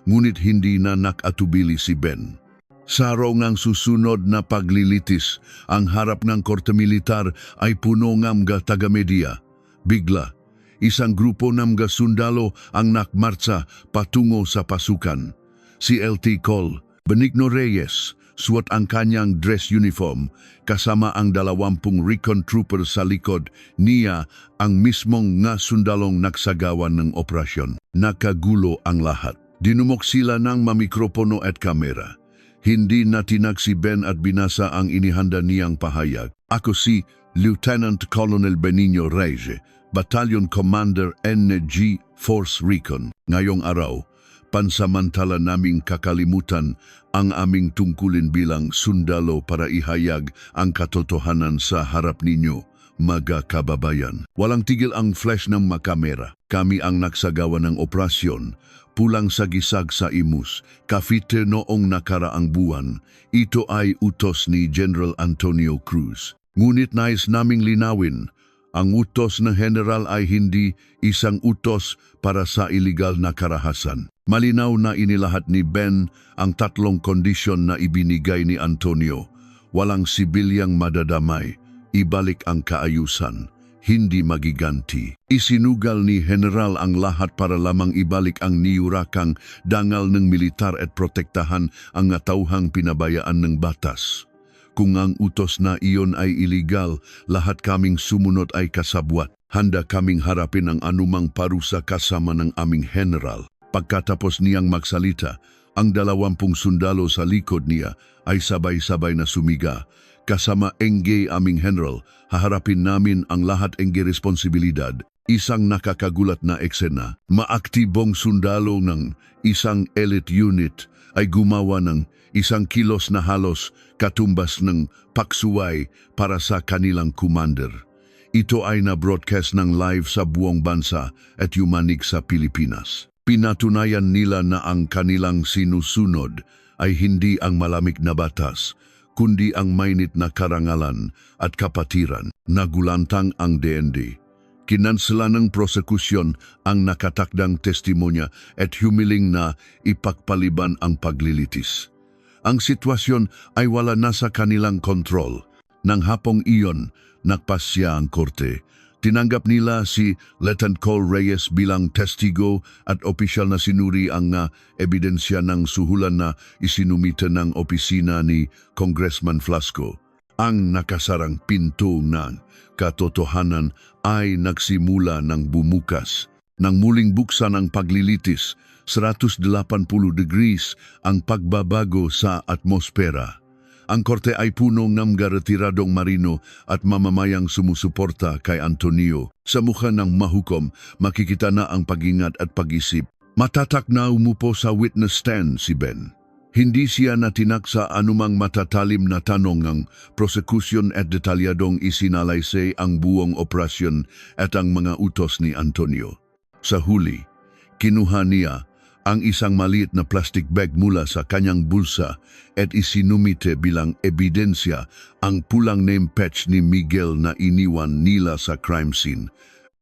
ngunit hindi na nakatubili si Ben. Sa araw ng susunod na paglilitis, ang harap ng korte militar ay puno ng mga taga-media. Bigla, isang grupo ng mga sundalo ang nakmartsa patungo sa pasukan. Si LT Cole Benigno Reyes, suot ang kanyang dress uniform, kasama ang 20 recon troopers sa likod niya, ang mismong nga sundalong nagsagawan ng operasyon. Nakagulo ang lahat. Dinumok sila ng mamikropono at kamera. Hindi natinag si Ben at binasa ang inihanda niyang pahayag. Ako si Lieutenant Colonel Benigno Reyes, Battalion Commander NG Force Recon. Ngayong araw, pansamantala naming kakalimutan ang aming tungkulin bilang sundalo para ihayag ang katotohanan sa harap ninyo, mga kababayan. Walang tigil ang flash ng makamera. Kami ang nagsagawa ng operasyon, pulang sagisag sa Imus, Cavite noong nakaraang buwan. Ito ay utos ni General Antonio Cruz. Ngunit nais naming linawin, ang utos ng general ay hindi isang utos para sa iligal na karahasan. Malinaw na inilahat ni Ben ang tatlong kondisyon na ibinigay ni Antonio. Walang sibilyang madadamay, ibalik ang kaayusan, hindi magiganti. Isinugal ni General ang lahat para lamang ibalik ang niyurakang dangal ng militar at protektahan ang tauhang pinabayaan ng batas. Kung ang utos na iyon ay iligal, lahat kaming sumunod ay kasabwat. Handa kaming harapin ang anumang parusa kasama ng aming general. Pagkatapos niyang magsalita, ang 20 sundalo sa likod niya ay sabay-sabay na sumiga. Kasama engge aming general, haharapin namin ang lahat engge responsibilidad. Isang nakakagulat na eksena. Maaktibong sundalo ng isang elite unit ay gumawa ng isang kilos na halos katumbas ng paksuway para sa kanilang commander. Ito ay na-broadcast ng live sa buong bansa at yumanig sa Pilipinas. Pinatunayan nila na ang kanilang sinusunod ay hindi ang malamig na batas, kundi ang mainit na karangalan at kapatiran. Nagulantang ang DND. Kinansela ng prosekusyon ang nakatakdang testimonya at humiling na ipagpaliban ang paglilitis. Ang sitwasyon ay wala na sa kanilang kontrol. Nang hapong iyon, nagpasya ang korte. Tinanggap nila si Lieutenant Col Reyes bilang testigo at opisyal na sinuri ang ebidensya ng suhulan na isinumite ng opisina ni Congressman Flasco. Ang nakasarang pinto ng katotohanan ay nagsimula ng bumukas. Nang muling buksan ang paglilitis, 180 degrees ang pagbabago sa atmosfera. Ang korte ay puno ng retiradong marino at mamamayang sumusuporta kay Antonio. Sa mukha ng mahukom, makikita na ang pag-ingat at pag-isip. Matatak na umupo sa witness stand si Ben. Hindi siya natinak sa anumang matatalim na tanong ng prosekusyon at detalyadong isinalaysay ang buong operasyon at ang mga utos ni Antonio. Sa huli, kinuha niya ang isang maliit na plastic bag mula sa kanyang bulsa at isinumite bilang ebidensya ang pulang name patch ni Miguel na iniwan nila sa crime scene.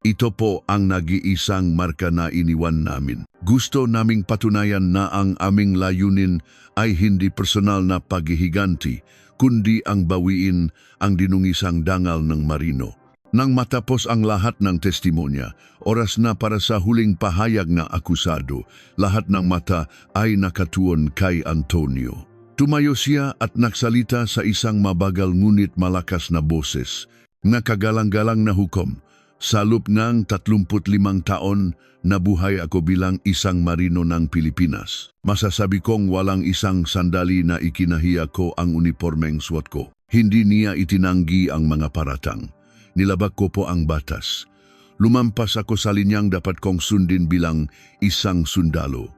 Ito po ang nag-iisang marka na iniwan namin. Gusto naming patunayan na ang aming layunin ay hindi personal na paghihiganti, kundi ang bawiin ang dinungisang dangal ng marino. Nang matapos ang lahat ng testimonya, oras na para sa huling pahayag ng akusado. Lahat ng mata ay nakatuon kay Antonio. Tumayo siya at nagsalita sa isang mabagal ngunit malakas na boses. Nakagalang-galang na hukom. Sa loob ng 35 taon, nabuhay ako bilang isang marino ng Pilipinas. Masasabi kong walang isang sandali na ikinahiya ko ang unipormeng suot ko. Hindi niya itinanggi ang mga paratang. Nilabag ko po ang batas. Lumampas ako sa linyang dapat kong sundin bilang isang sundalo.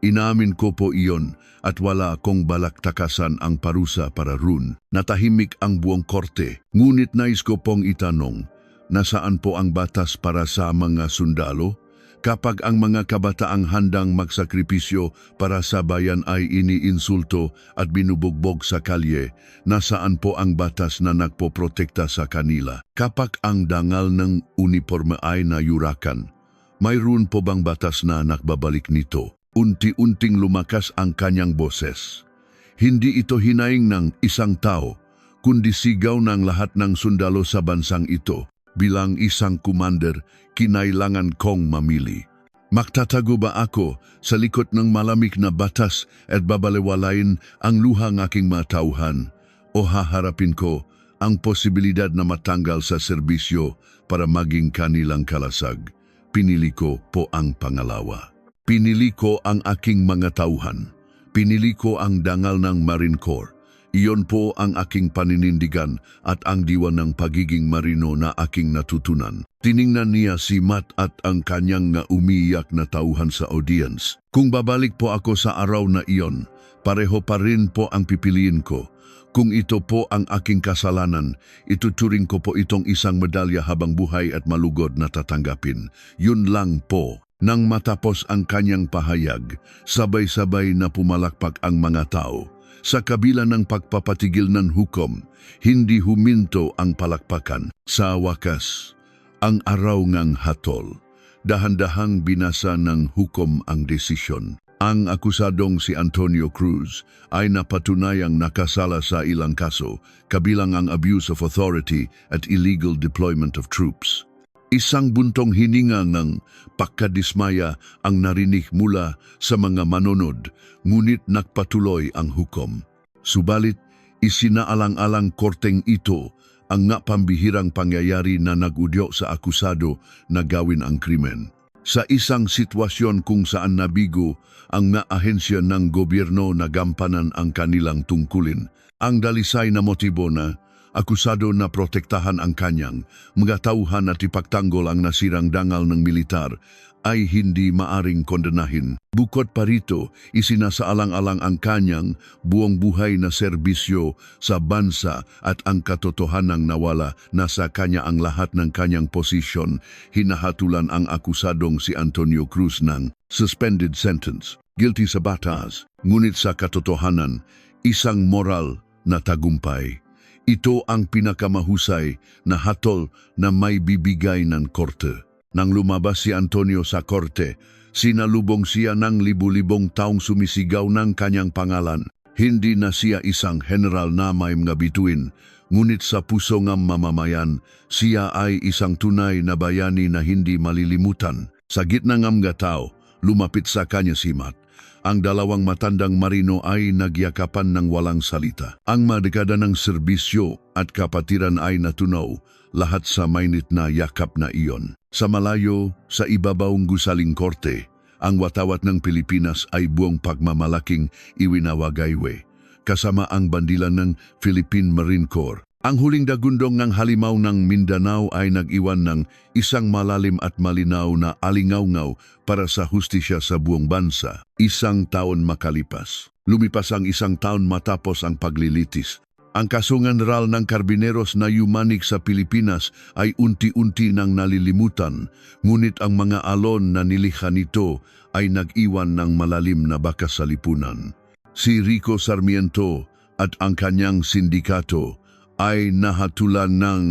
Inamin ko po iyon at wala akong balak takasan ang parusa para roon. Natahimik ang buong korte, ngunit nais ko pong itanong, nasaan po ang batas para sa mga sundalo? Kapag ang mga kabataang handang magsakripisyo para sa bayan ay iniinsulto at binubugbog sa kalye, nasaan po ang batas na nagpoprotekta sa kanila? Kapag ang dangal ng uniforme ay nayurakan, mayroon po bang batas na nagbabalik nito? Unti-unting lumakas ang kanyang boses. Hindi ito hinaing ng isang tao, kundi sigaw ng lahat ng sundalo sa bansang ito. Bilang isang commander, kinailangan kong mamili. Magtatago ba ako sa likod ng malamig na batas at babaliwalain ang luhang aking matauhan? O haharapin ko ang posibilidad na matanggal sa serbisyo para maging kanilang kalasag? Pinili ko po ang pangalawa. Pinili ko ang aking mga tauhan. Pinili ko ang dangal ng Marine Corps. Iyon po ang aking paninindigan at ang diwa ng pagiging marino na aking natutunan. Tiningnan niya si Matt at ang kanyang umiiyak na tauhan sa audience. Kung babalik po ako sa araw na iyon, pareho pa rin po ang pipiliin ko. Kung ito po ang aking kasalanan, ituturing ko po itong isang medalya habang buhay at malugod na tatanggapin. Yun lang po. Nang matapos ang kanyang pahayag, sabay-sabay na pumalakpak ang mga tao. Sa kabila ng pagpapatigil ng hukom, hindi huminto ang palakpakan. Sa wakas, ang araw ngang hatol, dahan-dahang binasa ng hukom ang desisyon. Ang akusadong si Antonio Cruz ay napatunayang nakasala sa ilang kaso, kabilang ang abuse of authority at illegal deployment of troops. Isang buntong hininga ng pagkadismaya ang narinig mula sa mga manonod, ngunit nagpatuloy ang hukom. Subalit, Isinaalang-alang korteng ito ang nga pambihirang pangyayari na nagudyo sa akusado na gawin ang krimen. Sa isang sitwasyon kung saan nabigo ang nga ahensya ng gobyerno na gampanan ang kanilang tungkulin, ang dalisay na motibo na akusado na protektahan ang kanyang mga tauhan at ipagtanggol ang nasirang dangal ng militar ay hindi maaring kondenahin. Bukod pa rito, isinasaalang-alang ang kanyang buong buhay na serbisyo sa bansa at ang katotohanang nawala na sa kanya ang lahat ng kanyang posisyon. Hinahatulan ang akusadong si Antonio Cruz ng suspended sentence, guilty sa batas, ngunit sa katotohanan, isang moral na tagumpay. Ito ang pinakamahusay na hatol na may bibigay ng korte. Nang lumabas si Antonio sa korte, sinalubong siya ng libu-libong taong sumisigaw ng kanyang pangalan. Hindi na siya isang general na may mga bituin, ngunit sa puso ng mamamayan, siya ay isang tunay na bayani na hindi malilimutan. Sa gitna ng mga tao, lumapit sa kanya si Matt. Ang dalawang matandang marino ay nagyakapan ng walang salita. Ang mga dekada ng serbisyo at kapatiran ay natunaw, lahat sa mainit na yakap na iyon. Sa malayo, sa ibabawang gusaling korte, ang watawat ng Pilipinas ay buong pagmamalaking iwinawagaywe, kasama ang bandilan ng Philippine Marine Corps. Ang huling dagundong ng halimaw ng Mindanao ay nag-iwan ng isang malalim at malinaw na alingaw-ngaw para sa hustisya sa buong bansa. Isang taon makalipas. Lumipas ang isang taon matapos ang paglilitis. Ang kasunganral ng Karbineros na yumanik sa Pilipinas ay unti-unti nang nalilimutan, ngunit ang mga alon na nilikha nito ay nag-iwan ng malalim na bakas sa lipunan. Si Rico Sarmiento at ang kanyang sindikato ay nahatulan ng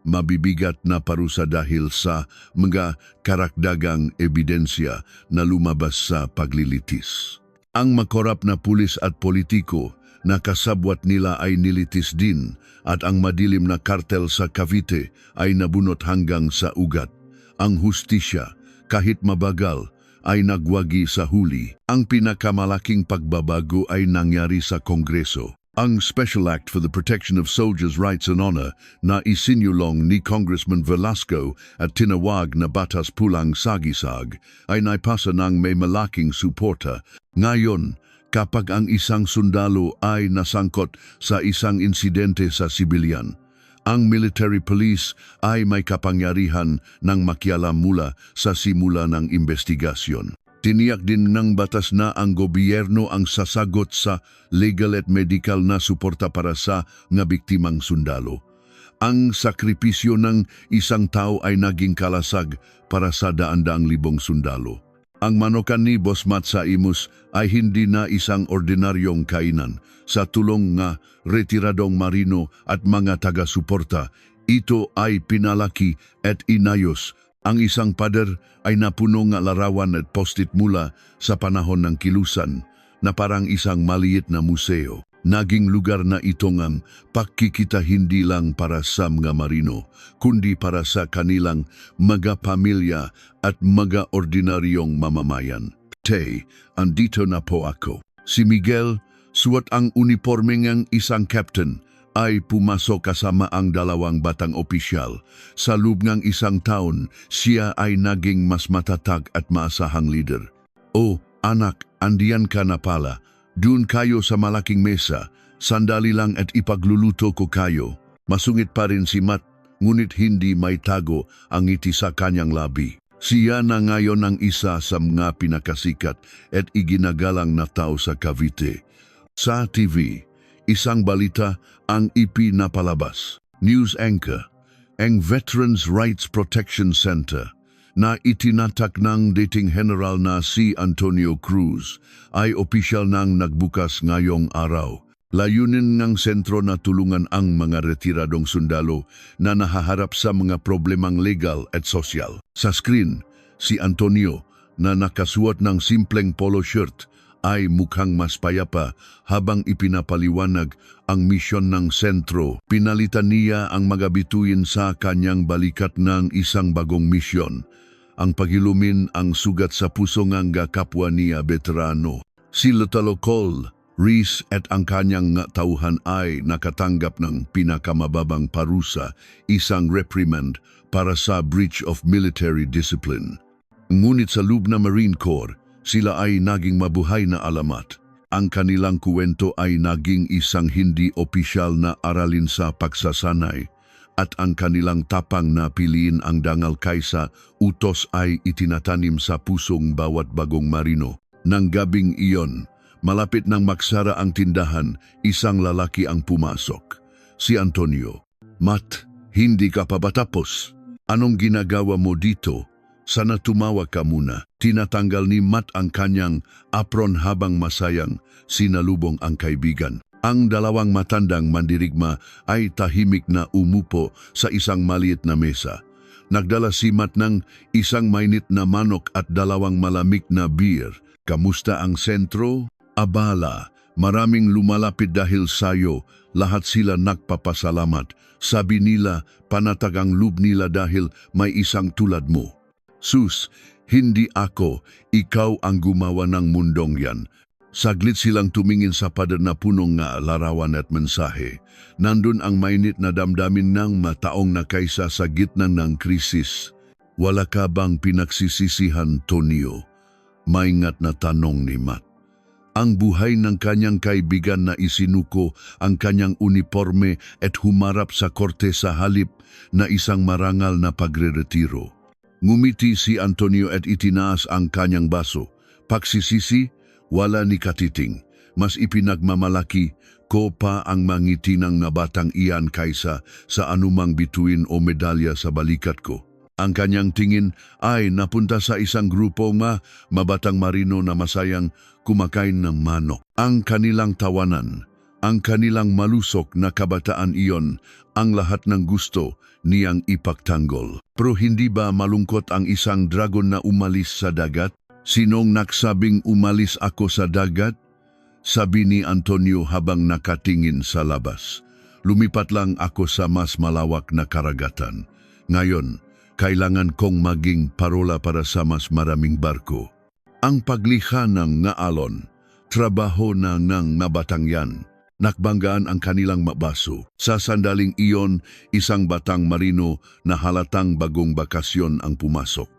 mabibigat na parusa dahil sa mga karakdagang ebidensya na lumabas sa paglilitis. Ang makorap na pulis at politiko na kasabwat nila ay nilitis din at ang madilim na kartel sa Cavite ay nabunot hanggang sa ugat. Ang hustisya, kahit mabagal, ay nagwagi sa huli. Ang pinakamalaking pagbabago ay nangyari sa Kongreso. Ang Special Act for the Protection of Soldiers' Rights and Honor na isinyulong ni Congressman Velasco at tinawag na Batas Pulang Sagisag ay naipasa ng may malaking suporta. Ngayon, kapag ang isang sundalo ay nasangkot sa isang insidente sa sibilyan, ang military police ay may kapangyarihan ng makialam mula sa simula ng investigasyon. Tiniyak din ng batas na ang gobyerno ang sasagot sa legal at medical na suporta para sa nga biktimang sundalo. Ang sakripisyo ng isang tao ay naging kalasag para sa daan-daang libong sundalo. Ang manokan ni Boss Matt sa Imus ay hindi na isang ordinaryong kainan. Sa tulong nga retiradong marino at mga taga-suporta, ito ay pinalaki at inayos. Ang isang pader ay napuno nga larawan at post-it mula sa panahon ng kilusan na parang isang maliit na museo. Naging lugar na ito ng pagkikita hindi lang para sa mga marino, kundi para sa kanilang mga pamilya at mga ordinaryong mamamayan. Andito na po ako. Si Miguel, suot ang uniforme ng isang captain, ay pumasok kasama ang dalawang batang opisyal. Sa loob ng isang taon, siya ay naging mas matatag at maasahang leader. "Oh, anak, andiyan ka na pala. Doon kayo sa malaking mesa, sandali lang at ipagluluto ko kayo." Masungit pa rin si Matt, ngunit hindi may tago ang ngiti sa kanyang labi. Siya na ngayon ang isa sa mga pinakasikat at iginagalang na tao sa Cavite. Sa TV, isang balita ang ipinapalabas. News anchor, ang Veterans Rights Protection Center na itinatak ng dating general na si Antonio Cruz ay opisyal nang nagbukas ngayong araw. Layunin ng sentro na tulungan ang mga retiradong sundalo na nahaharap sa mga problemang legal at sosyal. Sa screen, si Antonio na nakasuot ng simpleng polo shirt ay mukhang mas payapa habang ipinapaliwanag ang misyon ng sentro. Pinalitan niya ang mga bituin sa kanyang balikat ng isang bagong misyon, ang paghilumin ang sugat sa puso ng kapwa niya veterano. Si Lutalo Cole Reese at ang kanyang tauhan ay nakatanggap ng pinakamababang parusa, isang reprimand para sa breach of military discipline. Ngunit sa loob na Marine Corps, sila ay naging mabuhay na alamat. Ang kanilang kuwento ay naging isang hindi opisyal na aralin sa pagsasanay at ang kanilang tapang na piliin ang dangal kaysa utos ay itinatanim sa pusong bawat bagong marino. Nang gabing iyon, malapit nang maksara ang tindahan, isang lalaki ang pumasok. Si Antonio. Matt, hindi ka pa ba tapos? Anong ginagawa mo dito? Sana tumawa ka muna. Tinatanggal ni Matt ang kanyang apron habang masayang sinalubong ang kaibigan. Ang dalawang matandang mandirigma ay tahimik na umupo sa isang maliit na mesa. Nagdala si Matt ng isang mainit na manok at dalawang malamig na beer. Kamusta ang sentro? Abala, maraming lumalapit dahil sayo, lahat sila nagpapasalamat. Sabi nila, panatag ang loob nila dahil may isang tulad mo. Sus, hindi ako, ikaw ang gumawa ng mundong yan. Saglit silang tumingin sa pader na punong nga larawan at mensahe. Nandun ang mainit na damdamin ng mataong na kaysa sa gitna ng krisis. Wala ka bang pinagsisisihan, Tonio? Maingat na tanong ni Matt. Ang buhay ng kanyang kaibigan na isinuko ang kanyang uniforme at humarap sa korte sa halip na isang marangal na pagreretiro. Ngumiti si Antonio at itinaas ang kanyang baso. Pagsisisi, wala ni katiting. Mas ipinagmamalaki ko pa ang mangitinang na batang iyan kaysa sa anumang bituin o medalya sa balikat ko. Ang kanyang tingin ay napunta sa isang grupo mabatang marino na masayang kumakain ng manok. Ang kanilang tawanan, ang kanilang malusok na kabataan iyon, ang lahat ng gusto niyang ipagtanggol. Pero hindi ba malungkot ang isang dragon na umalis sa dagat? Sinong nagsabing umalis ako sa dagat? Sabi ni Antonio habang nakatingin sa labas. Lumipat lang ako sa mas malawak na karagatan. Ngayon, kailangan kong maging parola para sa mas maraming barko. Ang paglikha ng ngaalon, trabaho na ng nabatang yan. Nakbanggaan ang kanilang mabaso. Sa sandaling iyon, isang batang marino na halatang bagong bakasyon ang pumasok.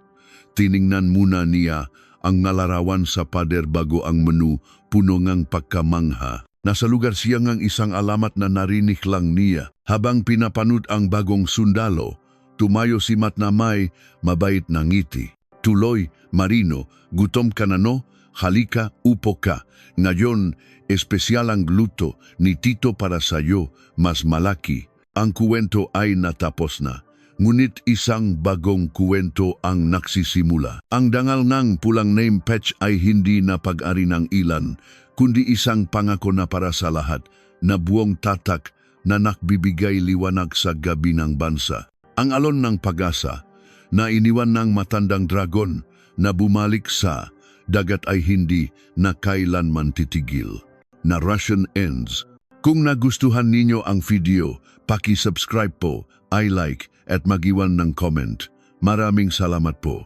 Tiningnan muna niya ang ngalarawan sa pader bago ang menu, puno ngang pagkamangha. Nasa lugar siya ngang isang alamat na narinig lang niya. Habang pinapanood ang bagong sundalo, tumayo si Matt na may mabait na ngiti. Tuloy, Marino, gutom ka na no? Halika, upo ka. Ngayon, espesyal ang luto ni Tito para sayo, mas malaki. Ang kuwento ay natapos na. Ngunit isang bagong kuwento ang nagsisimula. Ang dangal ng pulang name patch ay hindi na pag-ari ng ilan, kundi isang pangako na para sa lahat, na buong tatak na nakbibigay liwanag sa gabi ng bansa. Ang alon ng pag-asa na iniwan ng matandang dragon na bumalik sa dagat ay hindi na kailanman titigil. Narration ends. Kung nagustuhan ninyo ang video, paki-subscribe po, i-like at mag-iwan ng comment. Maraming salamat po.